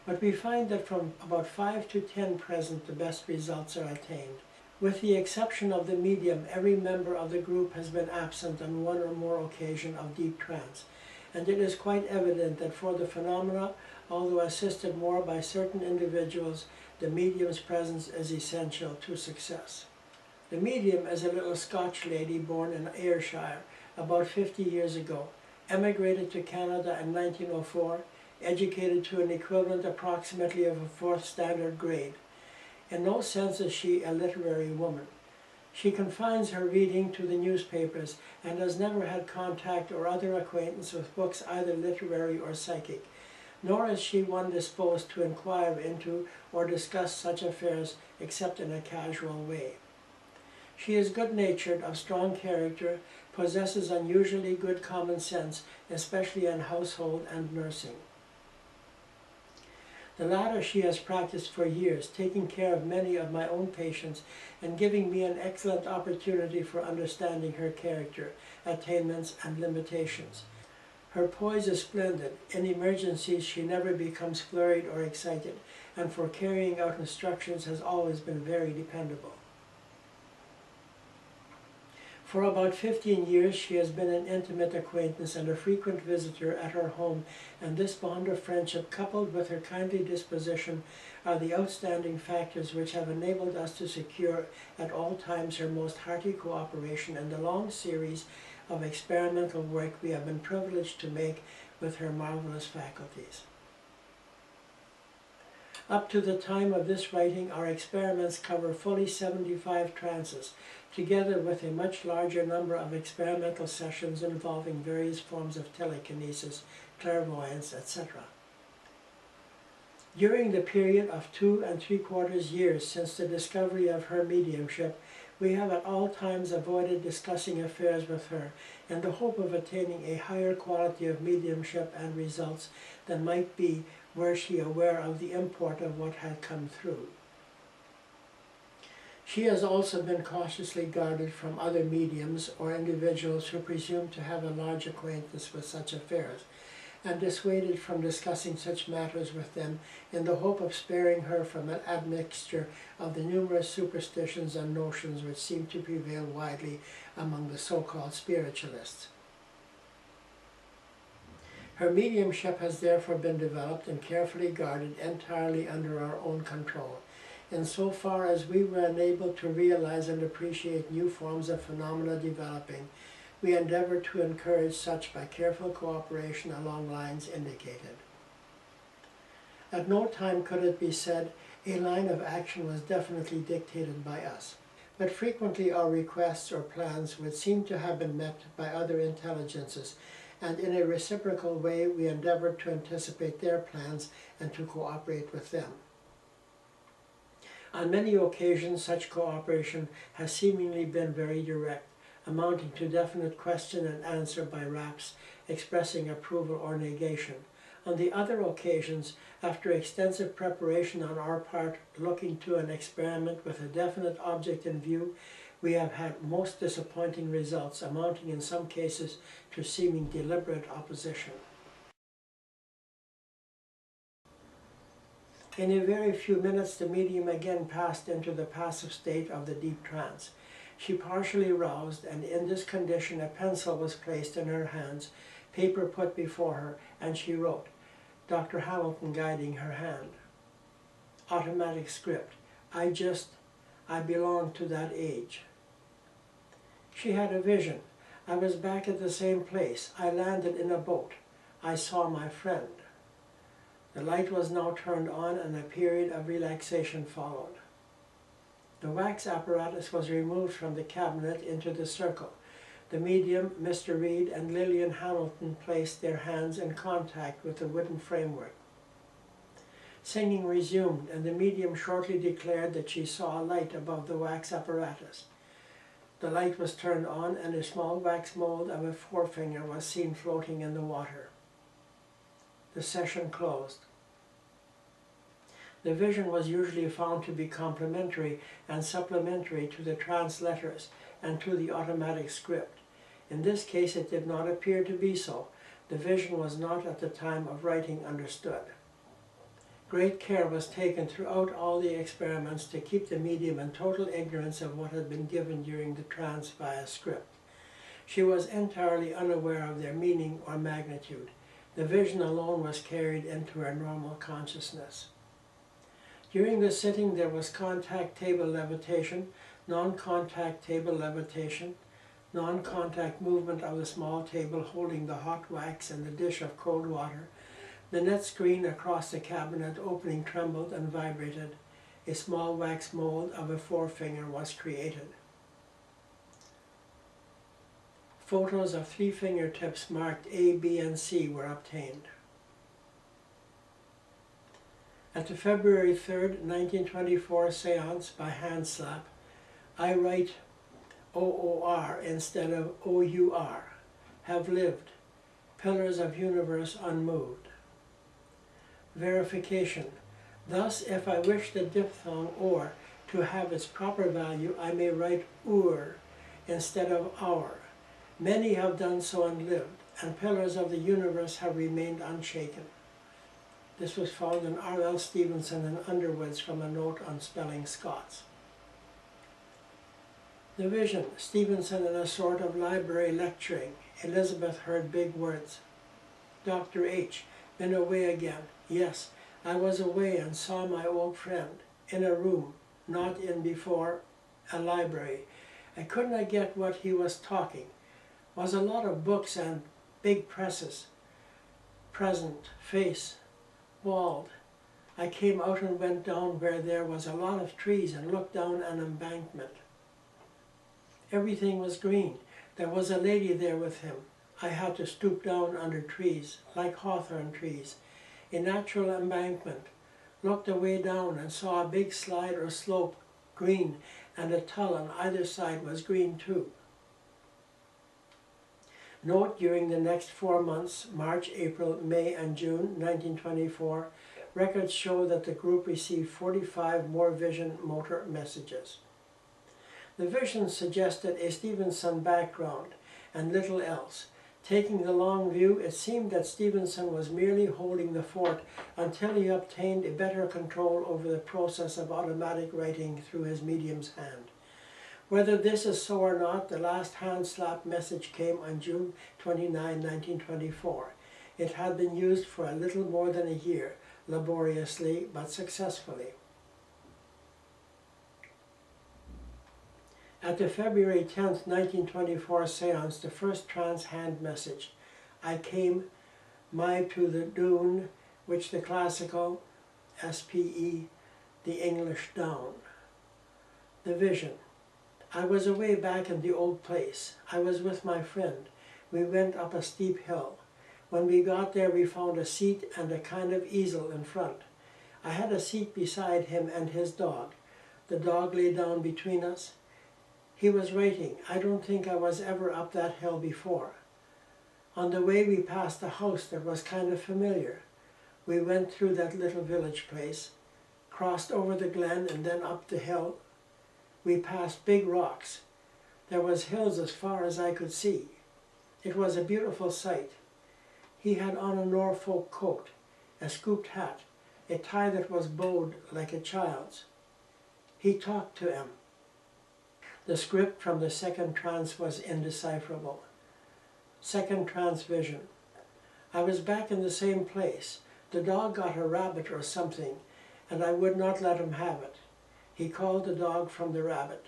but we find that from about 5 to 10 present the best results are attained. With the exception of the medium, every member of the group has been absent on one or more occasions of deep trance, and it is quite evident that for the phenomena, although assisted more by certain individuals, the medium's presence is essential to success. The medium is a little Scotch lady born in Ayrshire about 50 years ago, emigrated to Canada in 1904, educated to an equivalent approximately of a 4th standard grade. In no sense is she a literary woman. She confines her reading to the newspapers and has never had contact or other acquaintance with books either literary or psychic, nor is she one disposed to inquire into or discuss such affairs except in a casual way. She is good-natured, of strong character, possesses unusually good common sense, especially in household and nursing. The latter she has practiced for years, taking care of many of my own patients and giving me an excellent opportunity for understanding her character, attainments, and limitations. Her poise is splendid. In emergencies she never becomes flurried or excited, and for carrying out instructions has always been very dependable. For about 15 years she has been an intimate acquaintance and a frequent visitor at our home, and this bond of friendship, coupled with her kindly disposition, are the outstanding factors which have enabled us to secure at all times her most hearty cooperation in the long series of experimental work we have been privileged to make with her marvelous faculties. Up to the time of this writing, our experiments cover fully 75 trances, together with a much larger number of experimental sessions involving various forms of telekinesis, clairvoyance, etc. During the period of 2 3/4 years since the discovery of her mediumship, we have at all times avoided discussing affairs with her in the hope of attaining a higher quality of mediumship and results than might be were she aware of the import of what had come through. She has also been cautiously guarded from other mediums or individuals who presume to have a large acquaintance with such affairs, and dissuaded from discussing such matters with them in the hope of sparing her from an admixture of the numerous superstitions and notions which seem to prevail widely among the so-called spiritualists. Her mediumship has therefore been developed and carefully guarded entirely under our own control. Insofar as we were unable to realize and appreciate new forms of phenomena developing, we endeavored to encourage such by careful cooperation along lines indicated. At no time could it be said, A line of action was definitely dictated by us. But frequently our requests or plans would seem to have been met by other intelligences, and in a reciprocal way we endeavored to anticipate their plans and to cooperate with them. On many occasions such cooperation has seemingly been very direct, amounting to definite question and answer by raps expressing approval or negation. On the other occasions, after extensive preparation on our part looking to an experiment with a definite object in view, we have had most disappointing results, amounting in some cases to seeming deliberate opposition. In a very few minutes the medium again passed into the passive state of the deep trance. She partially roused, and in this condition a pencil was placed in her hands, paper put before her, and she wrote, Dr. Hamilton guiding her hand. Automatic script. I belong to that age. She had a vision. I was back at the same place. I landed in a boat. I saw my friend. The light was now turned on and a period of relaxation followed. The wax apparatus was removed from the cabinet into the circle. The medium, Mr. Reed, and Lillian Hamilton placed their hands in contact with the wooden framework. Singing resumed, and the medium shortly declared that she saw a light above the wax apparatus. The light was turned on, and a small wax mold of a forefinger was seen floating in the water. The session closed. The vision was usually found to be complementary and supplementary to the trance letters and to the automatic script. In this case it did not appear to be so. The vision was not at the time of writing understood. Great care was taken throughout all the experiments to keep the medium in total ignorance of what had been given during the trance via script. She was entirely unaware of their meaning or magnitude. The vision alone was carried into her normal consciousness. During the sitting there was contact table levitation, non-contact table levitation, non-contact movement of the small table holding the hot wax and the dish of cold water. The net screen across the cabinet opening trembled and vibrated. A small wax mold of a forefinger was created. Photos of 3 fingertips marked A, B, and C were obtained. At the February 3rd, 1924 seance by hand slap, I write OOR instead of OUR, have lived, pillars of universe unmoved. Verification. Thus, if I wish the diphthong or to have its proper value, I may write ur instead of our. Many have done so and lived, and pillars of the universe have remained unshaken. This was found in R.L. Stevenson and Underwood's from a note on spelling Scots. The vision, Stevenson in a sort of library lecturing. Elizabeth heard big words. Dr. H. Been away again. Yes, I was away and saw my old friend. In a room, not in before, a library. I couldn't get what he was talking. Was a lot of books and big presses. Present, face, bald. I came out and went down where there was a lot of trees and looked down an embankment. Everything was green. There was a lady there with him. I had to stoop down under trees, like hawthorn trees. A natural embankment. Looked away down and saw a big slide or slope, green, and a tull on either side was green too. Note, during the next 4 months, March, April, May, and June 1924, records show that the group received 45 more vision motor messages. The visions suggested a Stevenson background and little else. Taking the long view, it seemed that Stevenson was merely holding the fort until he obtained a better control over the process of automatic writing through his medium's hand. Whether this is so or not, the last hand slap message came on June 29, 1924. It had been used for a little more than a year, laboriously but successfully. At the February 10, 1924 seance, the first trance hand message, I came my to the dune, which the classical SPE the English down. The vision. I was away back in the old place. I was with my friend. We went up a steep hill. When we got there, we found a seat and a kind of easel in front. I had a seat beside him and his dog. The dog lay down between us. He was writing. I don't think I was ever up that hill before. On the way, we passed a house that was kind of familiar. We went through that little village place, crossed over the glen and then up the hill. We passed big rocks. There was hills as far as I could see. It was a beautiful sight. He had on a Norfolk coat, a scooped hat, a tie that was bowed like a child's. He talked to him. The script from the second trance was indecipherable. Second trance vision. I was back in the same place. The dog got a rabbit or something, and I would not let him have it. He called the dog from the rabbit.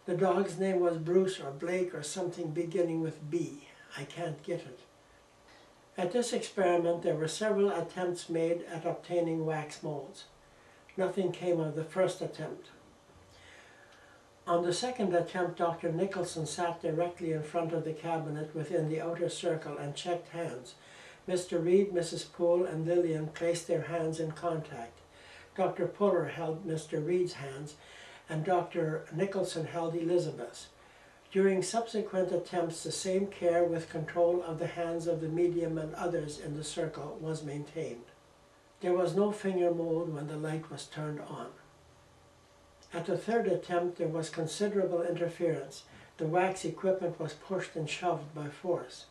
The dog's name was Bruce or Blake or something beginning with B. I can't get it. At this experiment, there were several attempts made at obtaining wax molds. Nothing came of the first attempt. On the second attempt, Dr. Nicholson sat directly in front of the cabinet within the outer circle and checked hands. Mr. Reed, Mrs. Poole, and Lillian placed their hands in contact. Dr. Puller held Mr. Reed's hands, and Dr. Nicholson held Elizabeth's. During subsequent attempts, the same care with control of the hands of the medium and others in the circle was maintained. There was no finger mold when the light was turned on. At the third attempt, there was considerable interference. The wax equipment was pushed and shoved by force.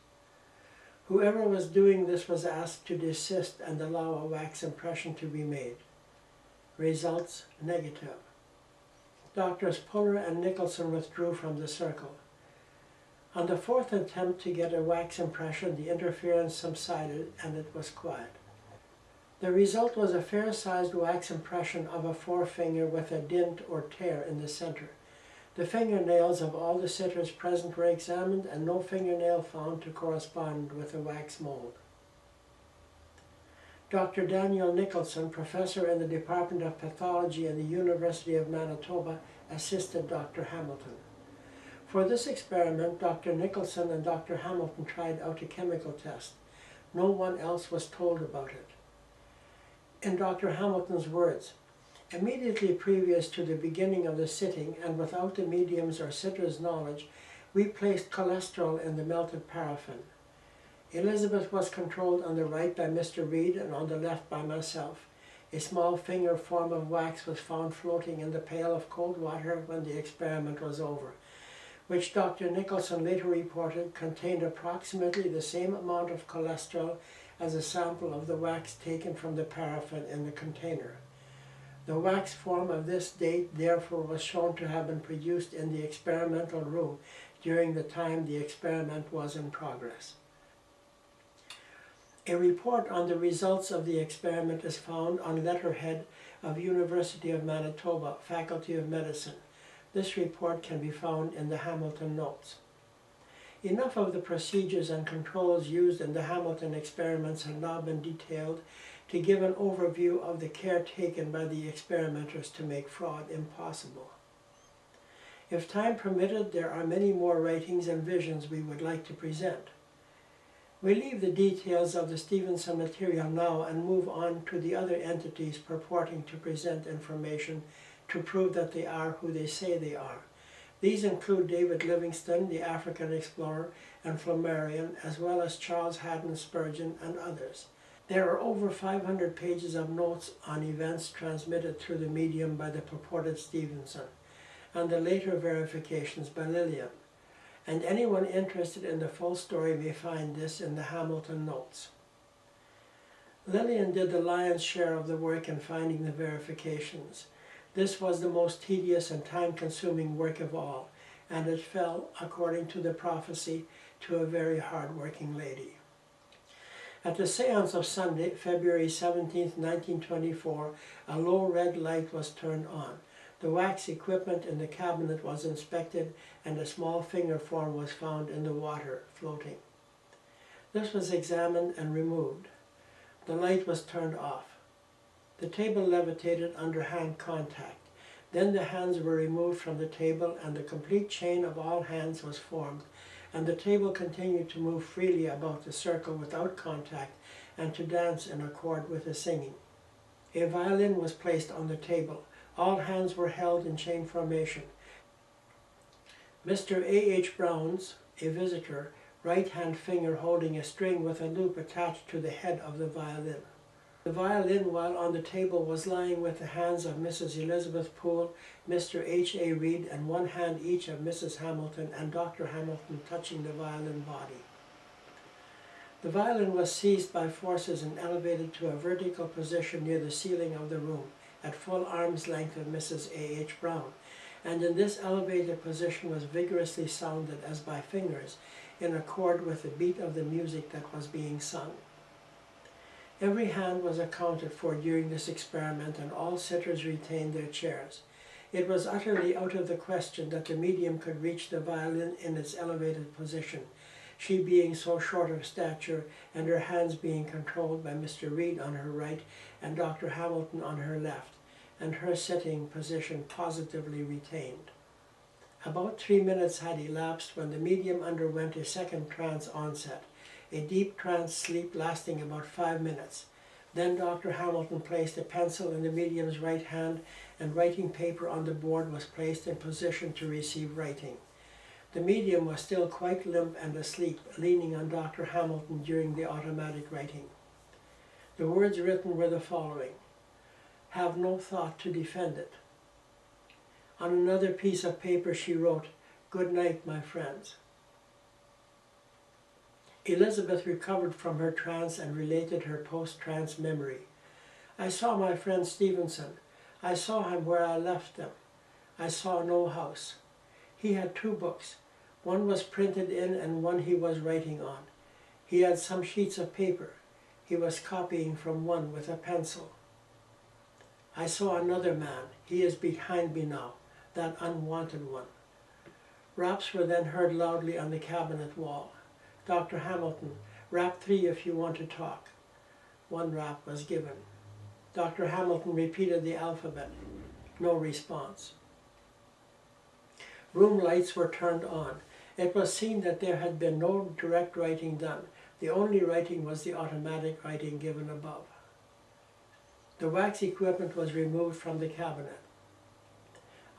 Whoever was doing this was asked to desist and allow a wax impression to be made. Results negative. Doctors Puller and Nicholson withdrew from the circle. On the fourth attempt to get a wax impression, the interference subsided and it was quiet. The result was a fair-sized wax impression of a forefinger with a dint or tear in the center. The fingernails of all the sitters present were examined and no fingernail found to correspond with a wax mold. Dr. Daniel Nicholson, professor in the Department of Pathology in the University of Manitoba, assisted Dr. Hamilton. For this experiment, Dr. Nicholson and Dr. Hamilton tried out a chemical test. No one else was told about it. In Dr. Hamilton's words, immediately previous to the beginning of the sitting and without the medium's or sitter's knowledge, we placed cholesterol in the melted paraffin. Elizabeth was controlled on the right by Mr. Reed and on the left by myself. A small finger form of wax was found floating in the pail of cold water when the experiment was over, which Dr. Nicholson later reported contained approximately the same amount of cholesterol as a sample of the wax taken from the paraffin in the container. The wax form of this date therefore was shown to have been produced in the experimental room during the time the experiment was in progress. A report on the results of the experiment is found on letterhead of University of Manitoba, Faculty of Medicine. This report can be found in the Hamilton notes. Enough of the procedures and controls used in the Hamilton experiments have now been detailed to give an overview of the care taken by the experimenters to make fraud impossible. If time permitted, there are many more writings and visions we would like to present. We leave the details of the Stevenson material now and move on to the other entities purporting to present information to prove that they are who they say they are. These include David Livingstone, the African explorer, and Flammarion, as well as Charles Haddon Spurgeon and others. There are over 500 pages of notes on events transmitted through the medium by the purported Stevenson, and the later verifications by Lillian. And anyone interested in the full story may find this in the Hamilton notes. Lillian did the lion's share of the work in finding the verifications. This was the most tedious and time-consuming work of all, and it fell, according to the prophecy, to a very hard-working lady. At the seance of Sunday, February 17, 1924, a low red light was turned on. The wax equipment in the cabinet was inspected, and a small finger form was found in the water, floating. This was examined and removed. The light was turned off. The table levitated under hand contact. Then the hands were removed from the table and the complete chain of all hands was formed, and the table continued to move freely about the circle without contact and to dance in accord with the singing. A violin was placed on the table. All hands were held in chain formation. Mr. A.H. Brown's, a visitor, right hand finger holding a string with a loop attached to the head of the violin. The violin, while on the table, was lying with the hands of Mrs. Elizabeth Poole, Mr. H.A. Reed, and one hand each of Mrs. Hamilton and Dr. Hamilton touching the violin body. The violin was seized by forces and elevated to a vertical position near the ceiling of the room, at full arm's length of Mrs. A.H. Brown, and in this elevated position was vigorously sounded as by fingers, in accord with the beat of the music that was being sung. Every hand was accounted for during this experiment, and all sitters retained their chairs. It was utterly out of the question that the medium could reach the violin in its elevated position, she being so short of stature, and her hands being controlled by Mr. Reed on her right and Dr. Hamilton on her left, and her sitting position positively retained. About 3 minutes had elapsed when the medium underwent a second trance onset, a deep trance sleep lasting about 5 minutes. Then Dr. Hamilton placed a pencil in the medium's right hand, and writing paper on the board was placed in position to receive writing. The medium was still quite limp and asleep, leaning on Dr. Hamilton during the automatic writing. The words written were the following: "Have no thought to defend it." On another piece of paper she wrote, "Good night, my friends." Elizabeth recovered from her trance and related her post-trance memory. "I saw my friend Stevenson. I saw him where I left them. I saw no house. He had 2 books. One was printed in and one he was writing on. He had some sheets of paper. He was copying from one with a pencil. I saw another man. He is behind me now, that unwanted one." Raps were then heard loudly on the cabinet wall. "Dr. Hamilton, rap 3 if you want to talk." 1 rap was given. Dr. Hamilton repeated the alphabet. No response. Room lights were turned on. It was seen that there had been no direct writing done. The only writing was the automatic writing given above. The wax equipment was removed from the cabinet.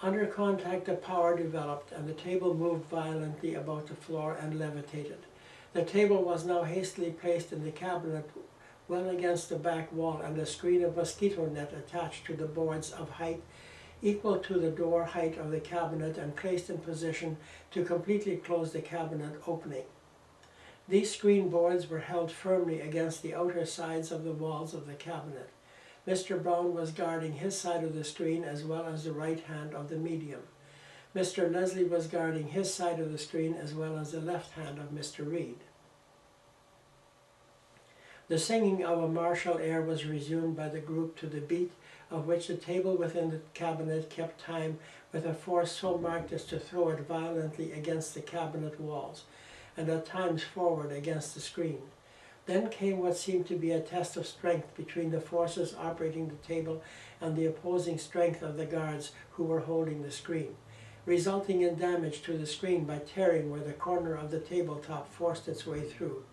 Under contact, the power developed, and the table moved violently about the floor and levitated. The table was now hastily placed in the cabinet well against the back wall, and a screen of mosquito net attached to the boards of height equal to the door height of the cabinet and placed in position to completely close the cabinet opening. These screen boards were held firmly against the outer sides of the walls of the cabinet. Mr. Brown was guarding his side of the screen as well as the right hand of the medium. Mr. Leslie was guarding his side of the screen as well as the left hand of Mr. Reed. The singing of a martial air was resumed by the group to the beat of which the table within the cabinet kept time with a force so marked as to throw it violently against the cabinet walls, and at times forward against the screen. Then came what seemed to be a test of strength between the forces operating the table and the opposing strength of the guards who were holding the screen, resulting in damage to the screen by tearing where the corner of the tabletop forced its way through.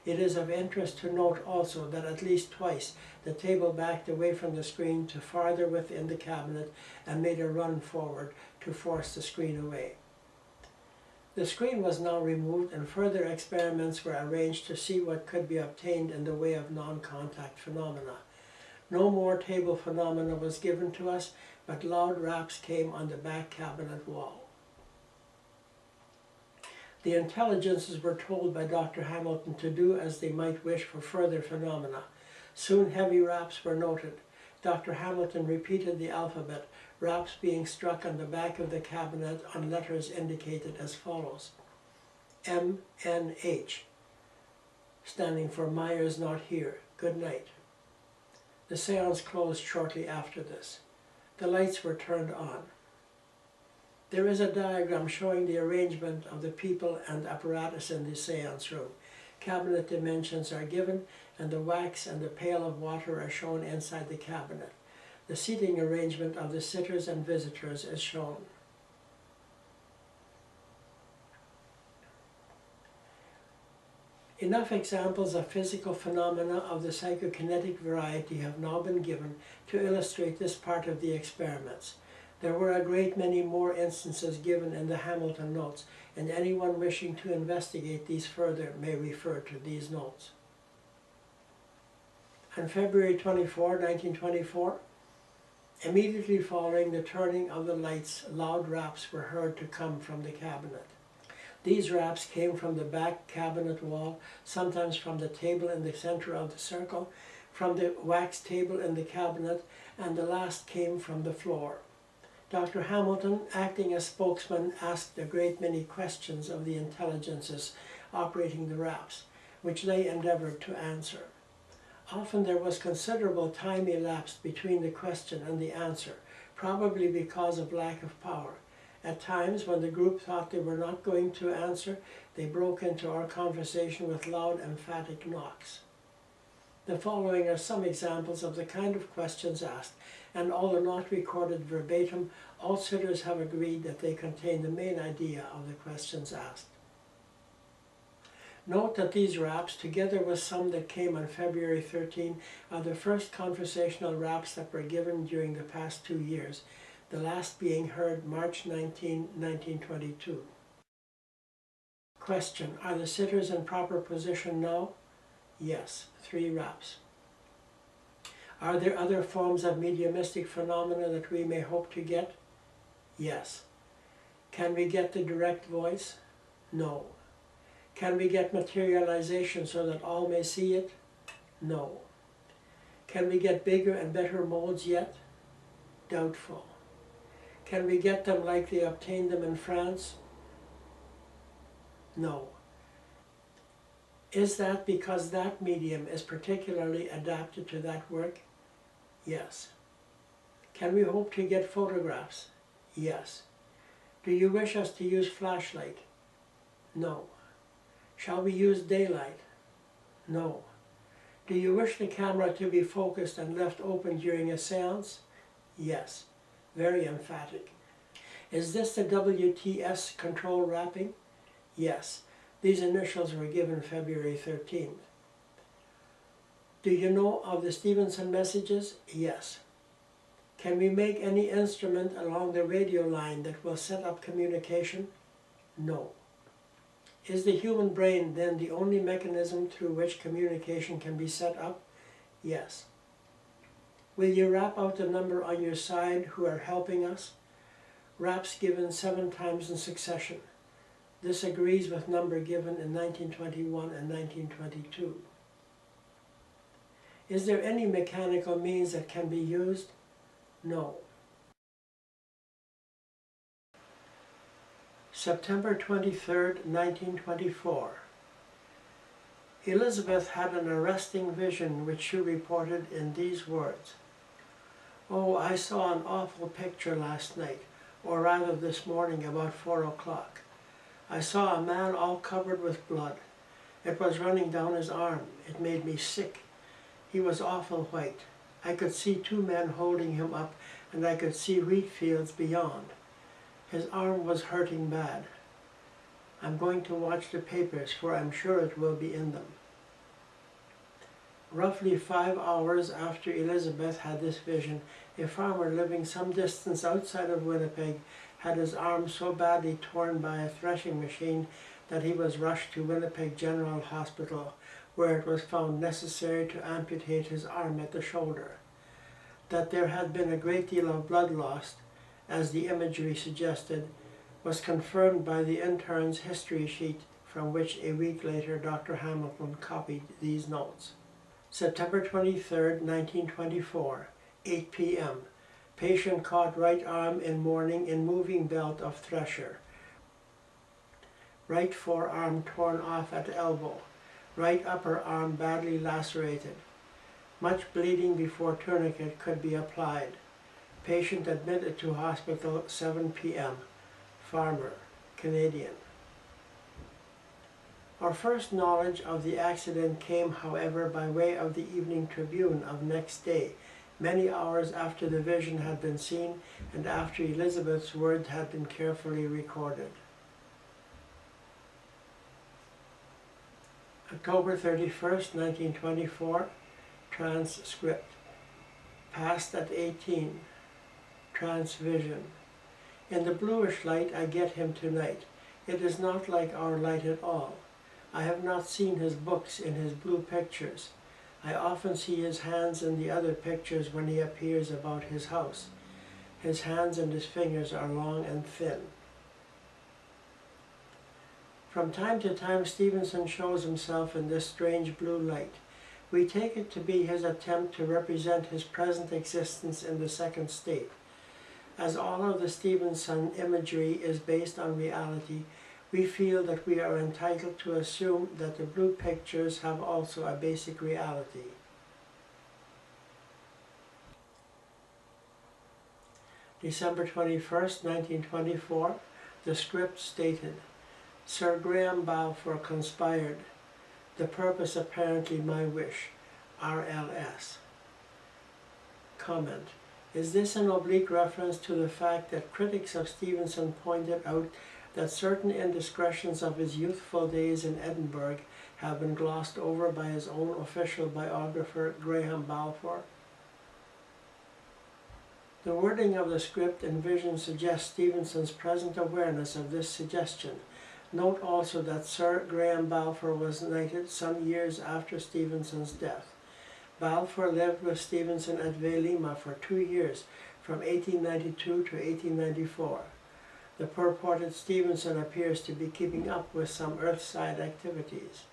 It is of interest to note also that at least twice the table backed away from the screen to farther within the cabinet and made a run forward to force the screen away. The screen was now removed, and further experiments were arranged to see what could be obtained in the way of non-contact phenomena. No more table phenomena was given to us, but loud raps came on the back cabinet wall. The intelligences were told by Dr. Hamilton to do as they might wish for further phenomena. Soon heavy raps were noted. Dr. Hamilton repeated the alphabet, raps being struck on the back of the cabinet on letters indicated as follows: M-N-H, standing for Myers not here, good night. The seance closed shortly after this. The lights were turned on. There is a diagram showing the arrangement of the people and apparatus in the seance room. Cabinet dimensions are given, and the wax and the pail of water are shown inside the cabinet. The seating arrangement of the sitters and visitors is shown. Enough examples of physical phenomena of the psychokinetic variety have now been given to illustrate this part of the experiments. There were a great many more instances given in the Hamilton notes, and anyone wishing to investigate these further may refer to these notes. On February 24, 1924, immediately following the turning of the lights, loud raps were heard to come from the cabinet. These raps came from the back cabinet wall, sometimes from the table in the center of the circle, from the wax table in the cabinet, and the last came from the floor. Dr. Hamilton, acting as spokesman, asked a great many questions of the intelligences operating the raps, which they endeavored to answer. Often there was considerable time elapsed between the question and the answer, probably because of lack of power. At times, when the group thought they were not going to answer, they broke into our conversation with loud, emphatic knocks. The following are some examples of the kind of questions asked, and although not recorded verbatim, all sitters have agreed that they contain the main idea of the questions asked. Note that these raps, together with some that came on February 13, are the first conversational raps that were given during the past 2 years, the last being heard March 19, 1922. Question: are the sitters in proper position now? Yes, 3 raps. Are there other forms of mediumistic phenomena that we may hope to get? Yes. Can we get the direct voice? No. Can we get materialization so that all may see it? No. Can we get bigger and better modes yet? Doubtful. Can we get them like they obtained them in France? No. Is that because that medium is particularly adapted to that work? Yes. Can we hope to get photographs? Yes. Do you wish us to use flashlight? No. Shall we use daylight? No. Do you wish the camera to be focused and left open during a seance? Yes. Very emphatic. Is this the WTS control wrapping? Yes. These initials were given February 13th. Do you know of the Stevenson messages? Yes. Can we make any instrument along the radio line that will set up communication? No. Is the human brain then the only mechanism through which communication can be set up? Yes. Will you rap out the number on your side who are helping us? Raps given 7 times in succession. This agrees with number given in 1921 and 1922. Is there any mechanical means that can be used? No. September 23rd, 1924. Elizabeth had an arresting vision which she reported in these words. Oh, I saw an awful picture last night, or rather this morning about 4 o'clock. I saw a man all covered with blood. It was running down his arm. It made me sick. He was awful white. I could see 2 men holding him up, and I could see wheat fields beyond. His arm was hurting bad. I'm going to watch the papers, for I'm sure it will be in them. Roughly 5 hours after Elizabeth had this vision, a farmer living some distance outside of Winnipeg had his arm so badly torn by a threshing machine that he was rushed to Winnipeg General Hospital, where it was found necessary to amputate his arm at the shoulder. That there had been a great deal of blood lost, as the imagery suggested, was confirmed by the intern's history sheet, from which a week later Dr. Hamilton copied these notes. September 23, 1924, 8 p.m. Patient caught right arm in morning in moving belt of thresher. Right forearm torn off at elbow. Right upper arm badly lacerated. Much bleeding before tourniquet could be applied. Patient admitted to hospital 7 p.m. Farmer, Canadian. Our first knowledge of the accident came, however, by way of the Evening Tribune of next day, many hours after the vision had been seen and after Elizabeth's words had been carefully recorded. October 31st, 1924, transcript. Passed at 18, transvision. In the bluish light I get him tonight. It is not like our light at all. I have not seen his books in his blue pictures. I often see his hands in the other pictures when he appears about his house. His hands and his fingers are long and thin. From time to time Stevenson shows himself in this strange blue light. We take it to be his attempt to represent his present existence in the second state. As all of the Stevenson imagery is based on reality, we feel that we are entitled to assume that the blue pictures have also a basic reality. December 21st, 1924, the script stated, Sir Graham Balfour conspired, the purpose apparently my wish, RLS. Comment. Is this an oblique reference to the fact that critics of Stevenson pointed out that certain indiscretions of his youthful days in Edinburgh have been glossed over by his own official biographer, Graham Balfour? The wording of the script and vision suggests Stevenson's present awareness of this suggestion. Note also that Sir Graham Balfour was knighted some years after Stevenson's death. Balfour lived with Stevenson at Vailima for 2 years, from 1892 to 1894. The purported Stevenson appears to be keeping up with some earthside activities.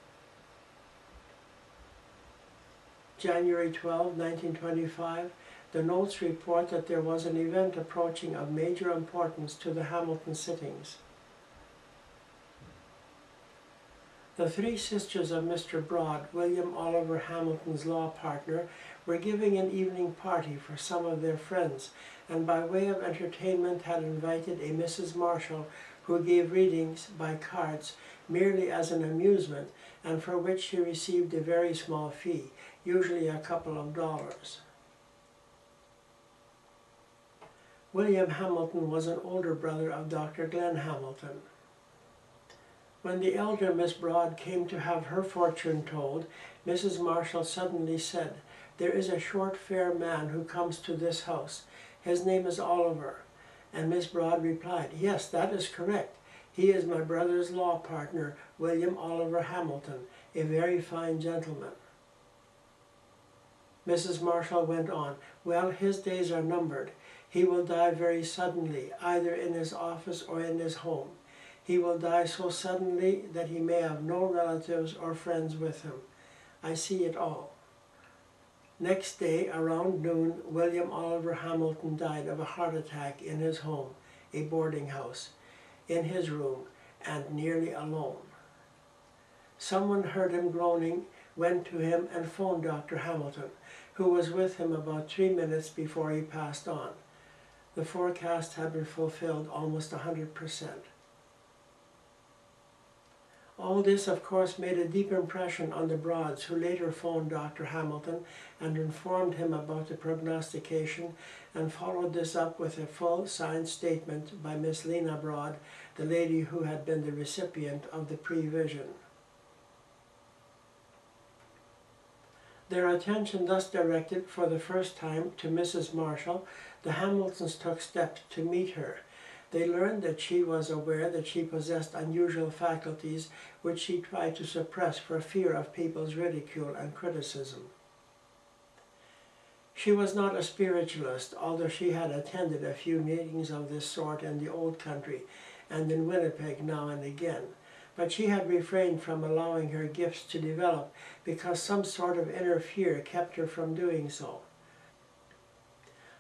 January 12, 1925, the notes report that there was an event approaching of major importance to the Hamilton sittings. The three sisters of Mr. Broad, William Oliver Hamilton's law partner, were giving an evening party for some of their friends, and by way of entertainment had invited a Mrs. Marshall, who gave readings by cards merely as an amusement, and for which she received a very small fee, usually a couple of dollars. William Hamilton was an older brother of Dr. Glenn Hamilton. When the elder Miss Broad came to have her fortune told, Mrs. Marshall suddenly said, "There is a short, fair man who comes to this house. His name is Oliver." And Miss Broad replied, "Yes, that is correct. He is my brother's law partner, William Oliver Hamilton, a very fine gentleman." Mrs. Marshall went on, "Well, his days are numbered. He will die very suddenly, either in his office or in his home. He will die so suddenly that he may have no relatives or friends with him. I see it all." Next day, around noon, William Oliver Hamilton died of a heart attack in his home, a boarding house, in his room, and nearly alone. Someone heard him groaning, went to him, and phoned Dr. Hamilton, who was with him about 3 minutes before he passed on. The forecast had been fulfilled almost 100%. All this, of course, made a deep impression on the Broads, who later phoned Dr. Hamilton and informed him about the prognostication, and followed this up with a full signed statement by Miss Lena Broad, the lady who had been the recipient of the prevision. Their attention thus directed for the first time to Mrs. Marshall, the Hamiltons took steps to meet her. They learned that she was aware that she possessed unusual faculties which she tried to suppress for fear of people's ridicule and criticism. She was not a spiritualist, although she had attended a few meetings of this sort in the old country and in Winnipeg now and again, but she had refrained from allowing her gifts to develop because some sort of inner fear kept her from doing so.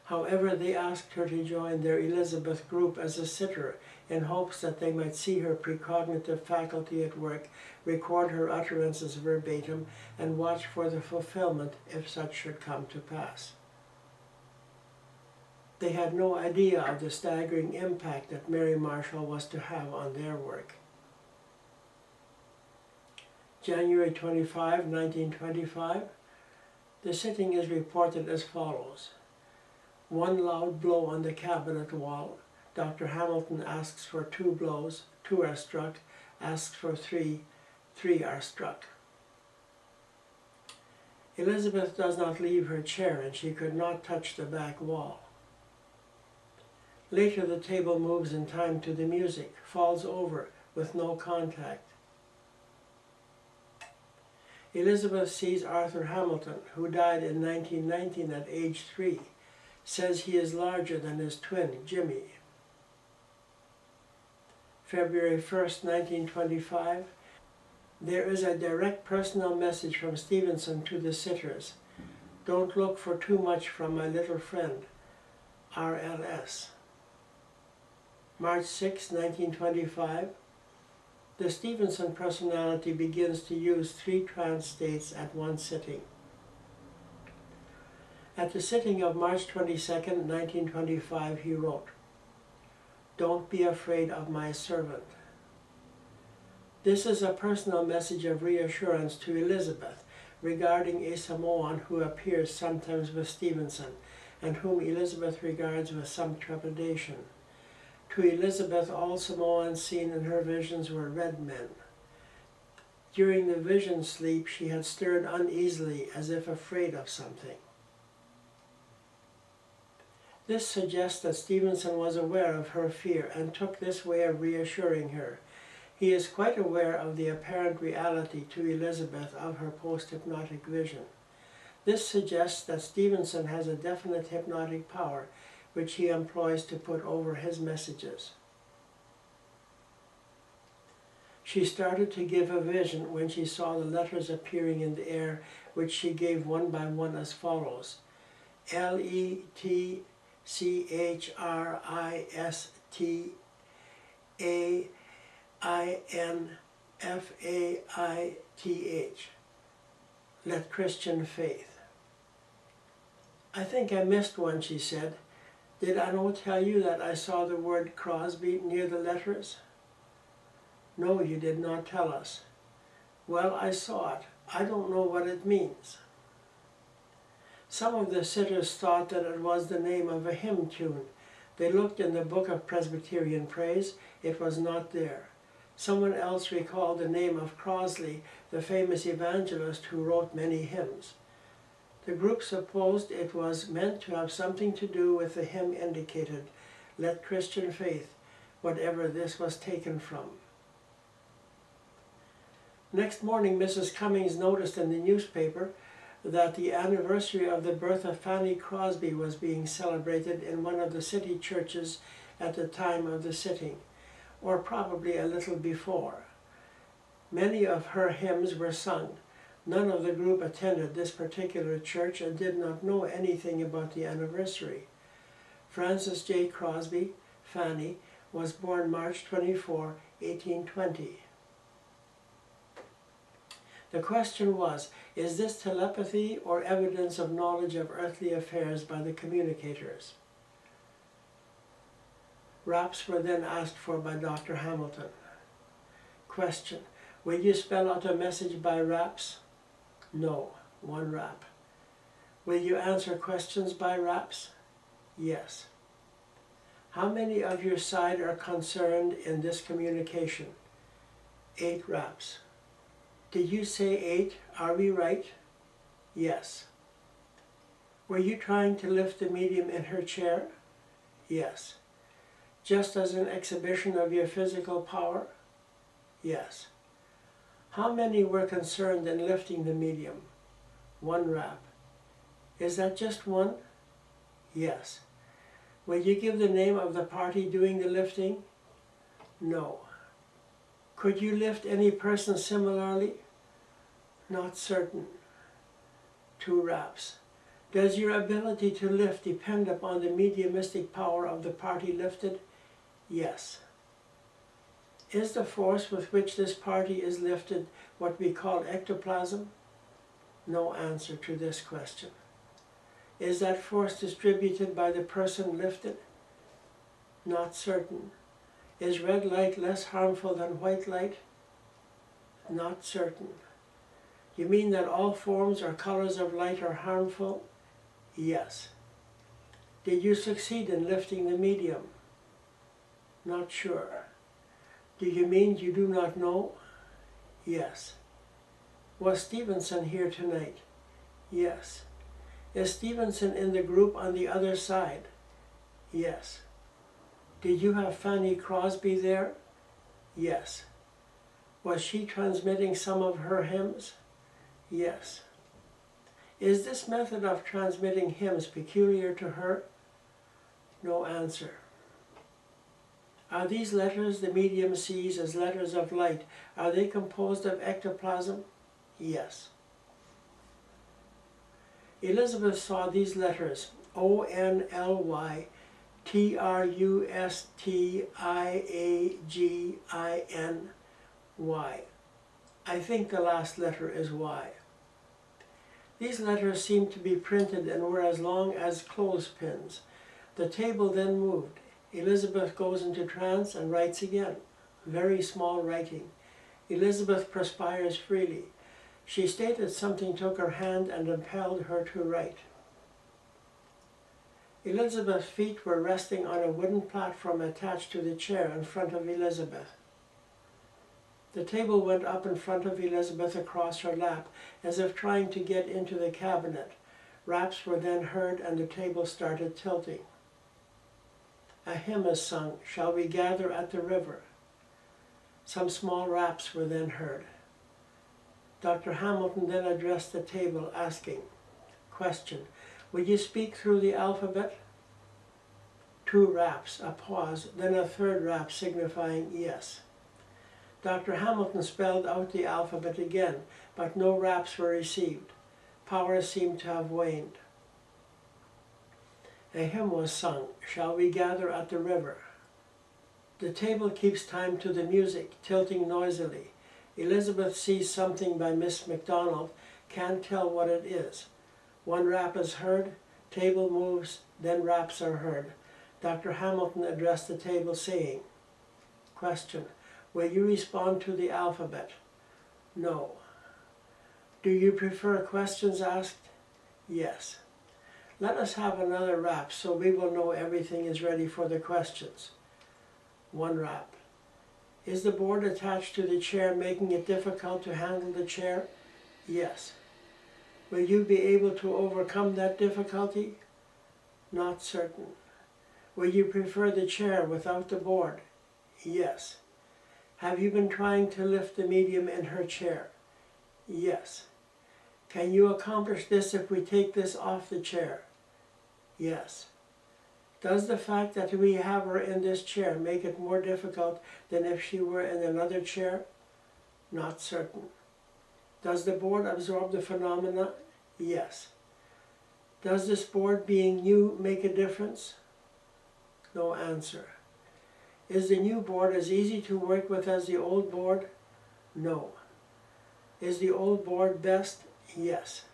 However, they asked her to join their Elizabeth group as a sitter in hopes that they might see her precognitive faculty at work, record her utterances verbatim, and watch for the fulfillment if such should come to pass. They had no idea of the staggering impact that Mary Marshall was to have on their work. January 25, 1925. The sitting is reported as follows. One loud blow on the cabinet wall. Dr. Hamilton asks for 2 blows. 2 are struck. Asks for 3. 3 are struck. Elizabeth does not leave her chair, and she could not touch the back wall. Later the table moves in time to the music, falls over with no contact. Elizabeth sees Arthur Hamilton, who died in 1919 at age 3, says he is larger than his twin, Jimmy. February 1st, 1925. There is a direct personal message from Stevenson to the sitters. Don't look for too much from my little friend, RLS. March 6, 1925. The Stevenson personality begins to use 3 trance states at one sitting. At the sitting of March 22, 1925, he wrote, "Don't be afraid of my servant." This is a personal message of reassurance to Elizabeth regarding a Samoan who appears sometimes with Stevenson and whom Elizabeth regards with some trepidation. To Elizabeth, all Samoans seen in her visions were red men. During the vision sleep, she had stirred uneasily as if afraid of something. This suggests that Stevenson was aware of her fear and took this way of reassuring her. He is quite aware of the apparent reality to Elizabeth of her post-hypnotic vision. This suggests that Stevenson has a definite hypnotic power which he employs to put over his messages. She started to give a vision when she saw the letters appearing in the air, which she gave one by one as follows: LETCHRISTAINFAITH. Let Christian faith. "I think I missed one," she said. "Did I not tell you that I saw the word Crosby near the letters?" "No, you did not tell us." "Well, I saw it. I don't know what it means." Some of the sitters thought that it was the name of a hymn tune. They looked in the Book of Presbyterian Praise. It was not there. Someone else recalled the name of Crosby, the famous evangelist who wrote many hymns. The group supposed it was meant to have something to do with the hymn indicated, "Let Christian faith," whatever this was taken from. Next morning, Mrs. Cummings noticed in the newspaper that the anniversary of the birth of Fanny Crosby was being celebrated in one of the city churches at the time of the sitting, or probably a little before. Many of her hymns were sung. None of the group attended this particular church and did not know anything about the anniversary. Frances J. Crosby, Fanny, was born March 24, 1820. The question was, is this telepathy or evidence of knowledge of earthly affairs by the communicators? Raps were then asked for by Dr. Hamilton. Question: will you spell out a message by raps? No, 1 rap. Will you answer questions by raps? Yes. How many of your side are concerned in this communication? 8 raps. Did you say 8? Are we right? Yes. Were you trying to lift the medium in her chair? Yes. Just as an exhibition of your physical power? Yes. How many were concerned in lifting the medium? 1 rap. Is that just 1? Yes. Will you give the name of the party doing the lifting? No. Could you lift any person similarly? Not certain. 2 raps. Does your ability to lift depend upon the mediumistic power of the party lifted? Yes. Is the force with which this party is lifted what we call ectoplasm? No answer to this question. Is that force distributed by the person lifted? Not certain. Is red light less harmful than white light? Not certain. You mean that all forms or colors of light are harmful? Yes. Did you succeed in lifting the medium? Not sure. Do you mean you do not know? Yes. Was Stevenson here tonight? Yes. Is Stevenson in the group on the other side? Yes. Did you have Fanny Crosby there? Yes. Was she transmitting some of her hymns? Yes. Is this method of transmitting hymns peculiar to her? No answer. Are these letters the medium sees as letters of light, are they composed of ectoplasm? Yes. Elizabeth saw these letters, O-N-L-Y-T-R-U-S-T-I-A-G-I-N-Y. I think the last letter is Y. These letters seemed to be printed and were as long as clothespins. The table then moved. Elizabeth goes into trance and writes again. Very small writing. Elizabeth perspires freely. She stated something took her hand and impelled her to write. Elizabeth's feet were resting on a wooden platform attached to the chair in front of Elizabeth. The table went up in front of Elizabeth across her lap, as if trying to get into the cabinet. Raps were then heard and the table started tilting. A hymn is sung, "Shall we gather at the river?" Some small raps were then heard. Dr. Hamilton then addressed the table, asking, question, "Will you speak through the alphabet?" 2 raps, a pause, then a 3rd rap signifying yes. Dr. Hamilton spelled out the alphabet again, but no raps were received. Power seemed to have waned. A hymn was sung, "Shall we gather at the river?" The table keeps time to the music, tilting noisily. Elizabeth sees something by Miss MacDonald, can't tell what it is. 1 rap is heard, table moves, then raps are heard. Dr. Hamilton addressed the table saying, question, "Will you respond to the alphabet?" No. "Do you prefer questions asked?" Yes. "Let us have another rap so we will know everything is ready for the questions." 1 rap. "Is the board attached to the chair making it difficult to handle the chair?" Yes. "Will you be able to overcome that difficulty?" Not certain. "Will you prefer the chair without the board?" Yes. "Have you been trying to lift the medium in her chair?" Yes. "Can you accomplish this if we take this off the chair?" Yes. "Does the fact that we have her in this chair make it more difficult than if she were in another chair?" Not certain. "Does the board absorb the phenomena?" Yes. "Does this board being new make a difference?" No answer. "Is the new board as easy to work with as the old board?" No. "Is the old board best?" Yes.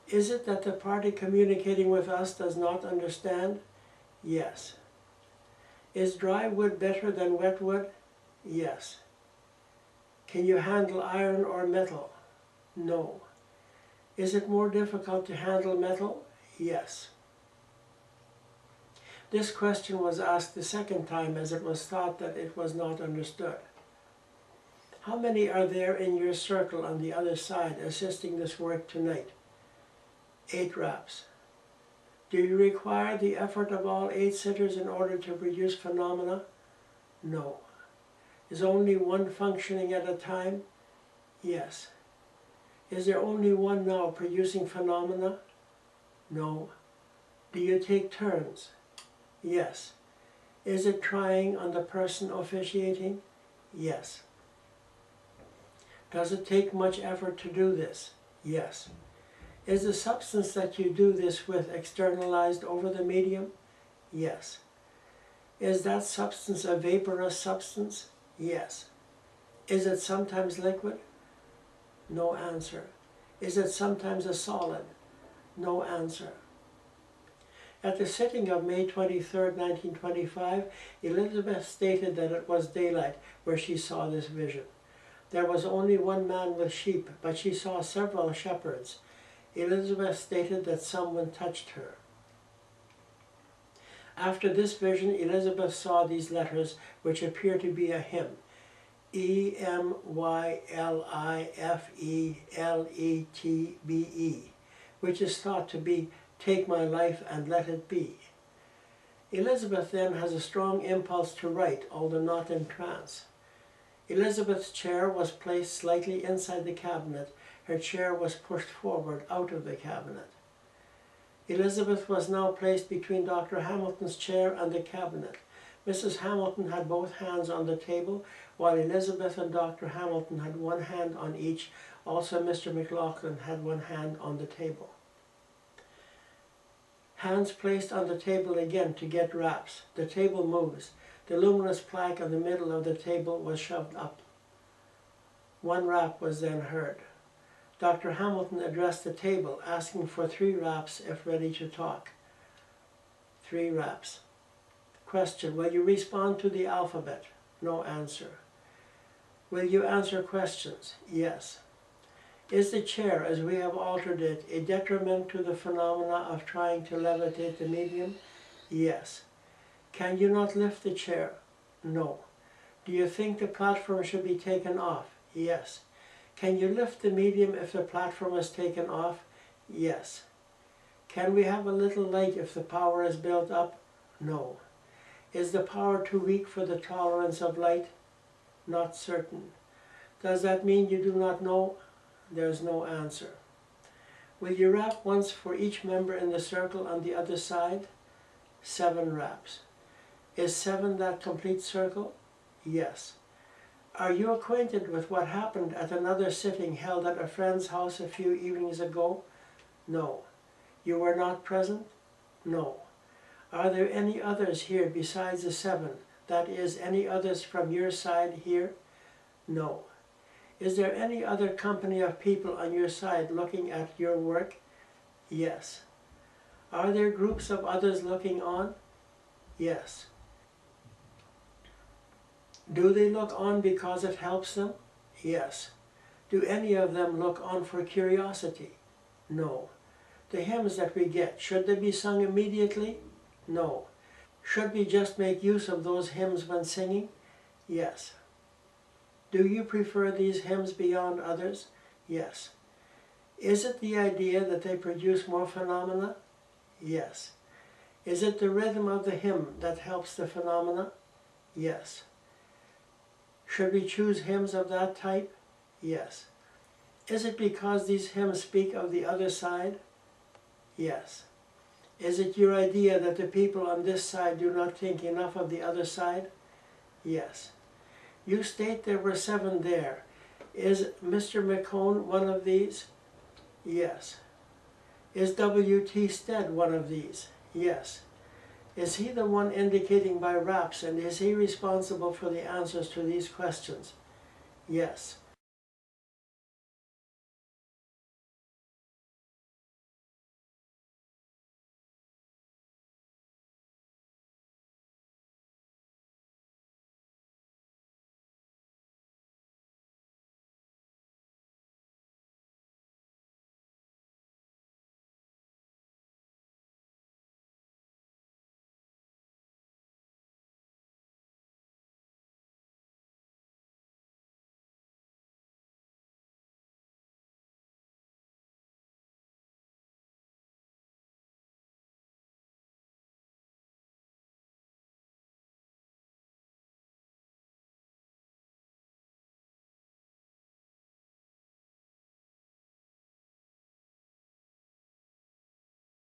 "Is it that the party communicating with us does not understand?" Yes. "Is dry wood better than wet wood?" Yes. "Can you handle iron or metal?" No. "Is it more difficult to handle metal?" Yes. This question was asked the second time as it was thought that it was not understood. "How many are there in your circle on the other side assisting this work tonight?" 8 raps. "Do you require the effort of all 8 sitters in order to produce phenomena?" No. "Is only one functioning at a time?" Yes. "Is there only one now producing phenomena?" No. "Do you take turns?" Yes. "Is it trying on the person officiating?" Yes. "Does it take much effort to do this?" Yes. "Is the substance that you do this with externalized over the medium?" Yes. "Is that substance a vaporous substance?" Yes. "Is it sometimes liquid?" No answer. "Is it sometimes a solid?" No answer. At the sitting of May 23, 1925, Elizabeth stated that it was daylight where she saw this vision. There was only one man with sheep, but she saw several shepherds. Elizabeth stated that someone touched her. After this vision, Elizabeth saw these letters, which appear to be a hymn. EMYLIFELETBE, which is thought to be "Take my life and let it be." Elizabeth then has a strong impulse to write, although not in trance. Elizabeth's chair was placed slightly inside the cabinet. Her chair was pushed forward out of the cabinet. Elizabeth was now placed between Dr. Hamilton's chair and the cabinet. Mrs. Hamilton had both hands on the table, while Elizabeth and Dr. Hamilton had one hand on each. Also, Mr. McLaughlin had one hand on the table. Hands placed on the table again to get wraps. The table moves. The luminous plaque in the middle of the table was shoved up. One wrap was then heard. Dr. Hamilton addressed the table, asking for 3 wraps if ready to talk. 3 wraps. Question: will you respond to the alphabet? No answer. Will you answer questions? Yes. Is the chair, as we have altered it, a detriment to the phenomena of trying to levitate the medium? Yes. Can you not lift the chair? No. Do you think the platform should be taken off? Yes. Can you lift the medium if the platform is taken off? Yes. Can we have a little light if the power is built up? No. Is the power too weak for the tolerance of light? Not certain. Does that mean you do not know? There's no answer. Will you wrap once for each member in the circle on the other side? 7 wraps. Is 7 that complete circle? Yes. Are you acquainted with what happened at another sitting held at a friend's house a few evenings ago? No. You were not present? No. Are there any others here besides the 7? That is, any others from your side here? No. Is there any other company of people on your side looking at your work? Yes. Are there groups of others looking on? Yes. Do they look on because it helps them? Yes. Do any of them look on for curiosity? No. The hymns that we get, should they be sung immediately? No. Should we just make use of those hymns when singing? Yes. Do you prefer these hymns beyond others? Yes. Is it the idea that they produce more phenomena? Yes. Is it the rhythm of the hymn that helps the phenomena? Yes. Should we choose hymns of that type? Yes. Is it because these hymns speak of the other side? Yes. Is it your idea that the people on this side do not think enough of the other side? Yes. You state there were 7 there. Is Mr. McCone one of these? Yes. Is W.T. Stead one of these? Yes. Is he the one indicating by raps, and is he responsible for the answers to these questions? Yes.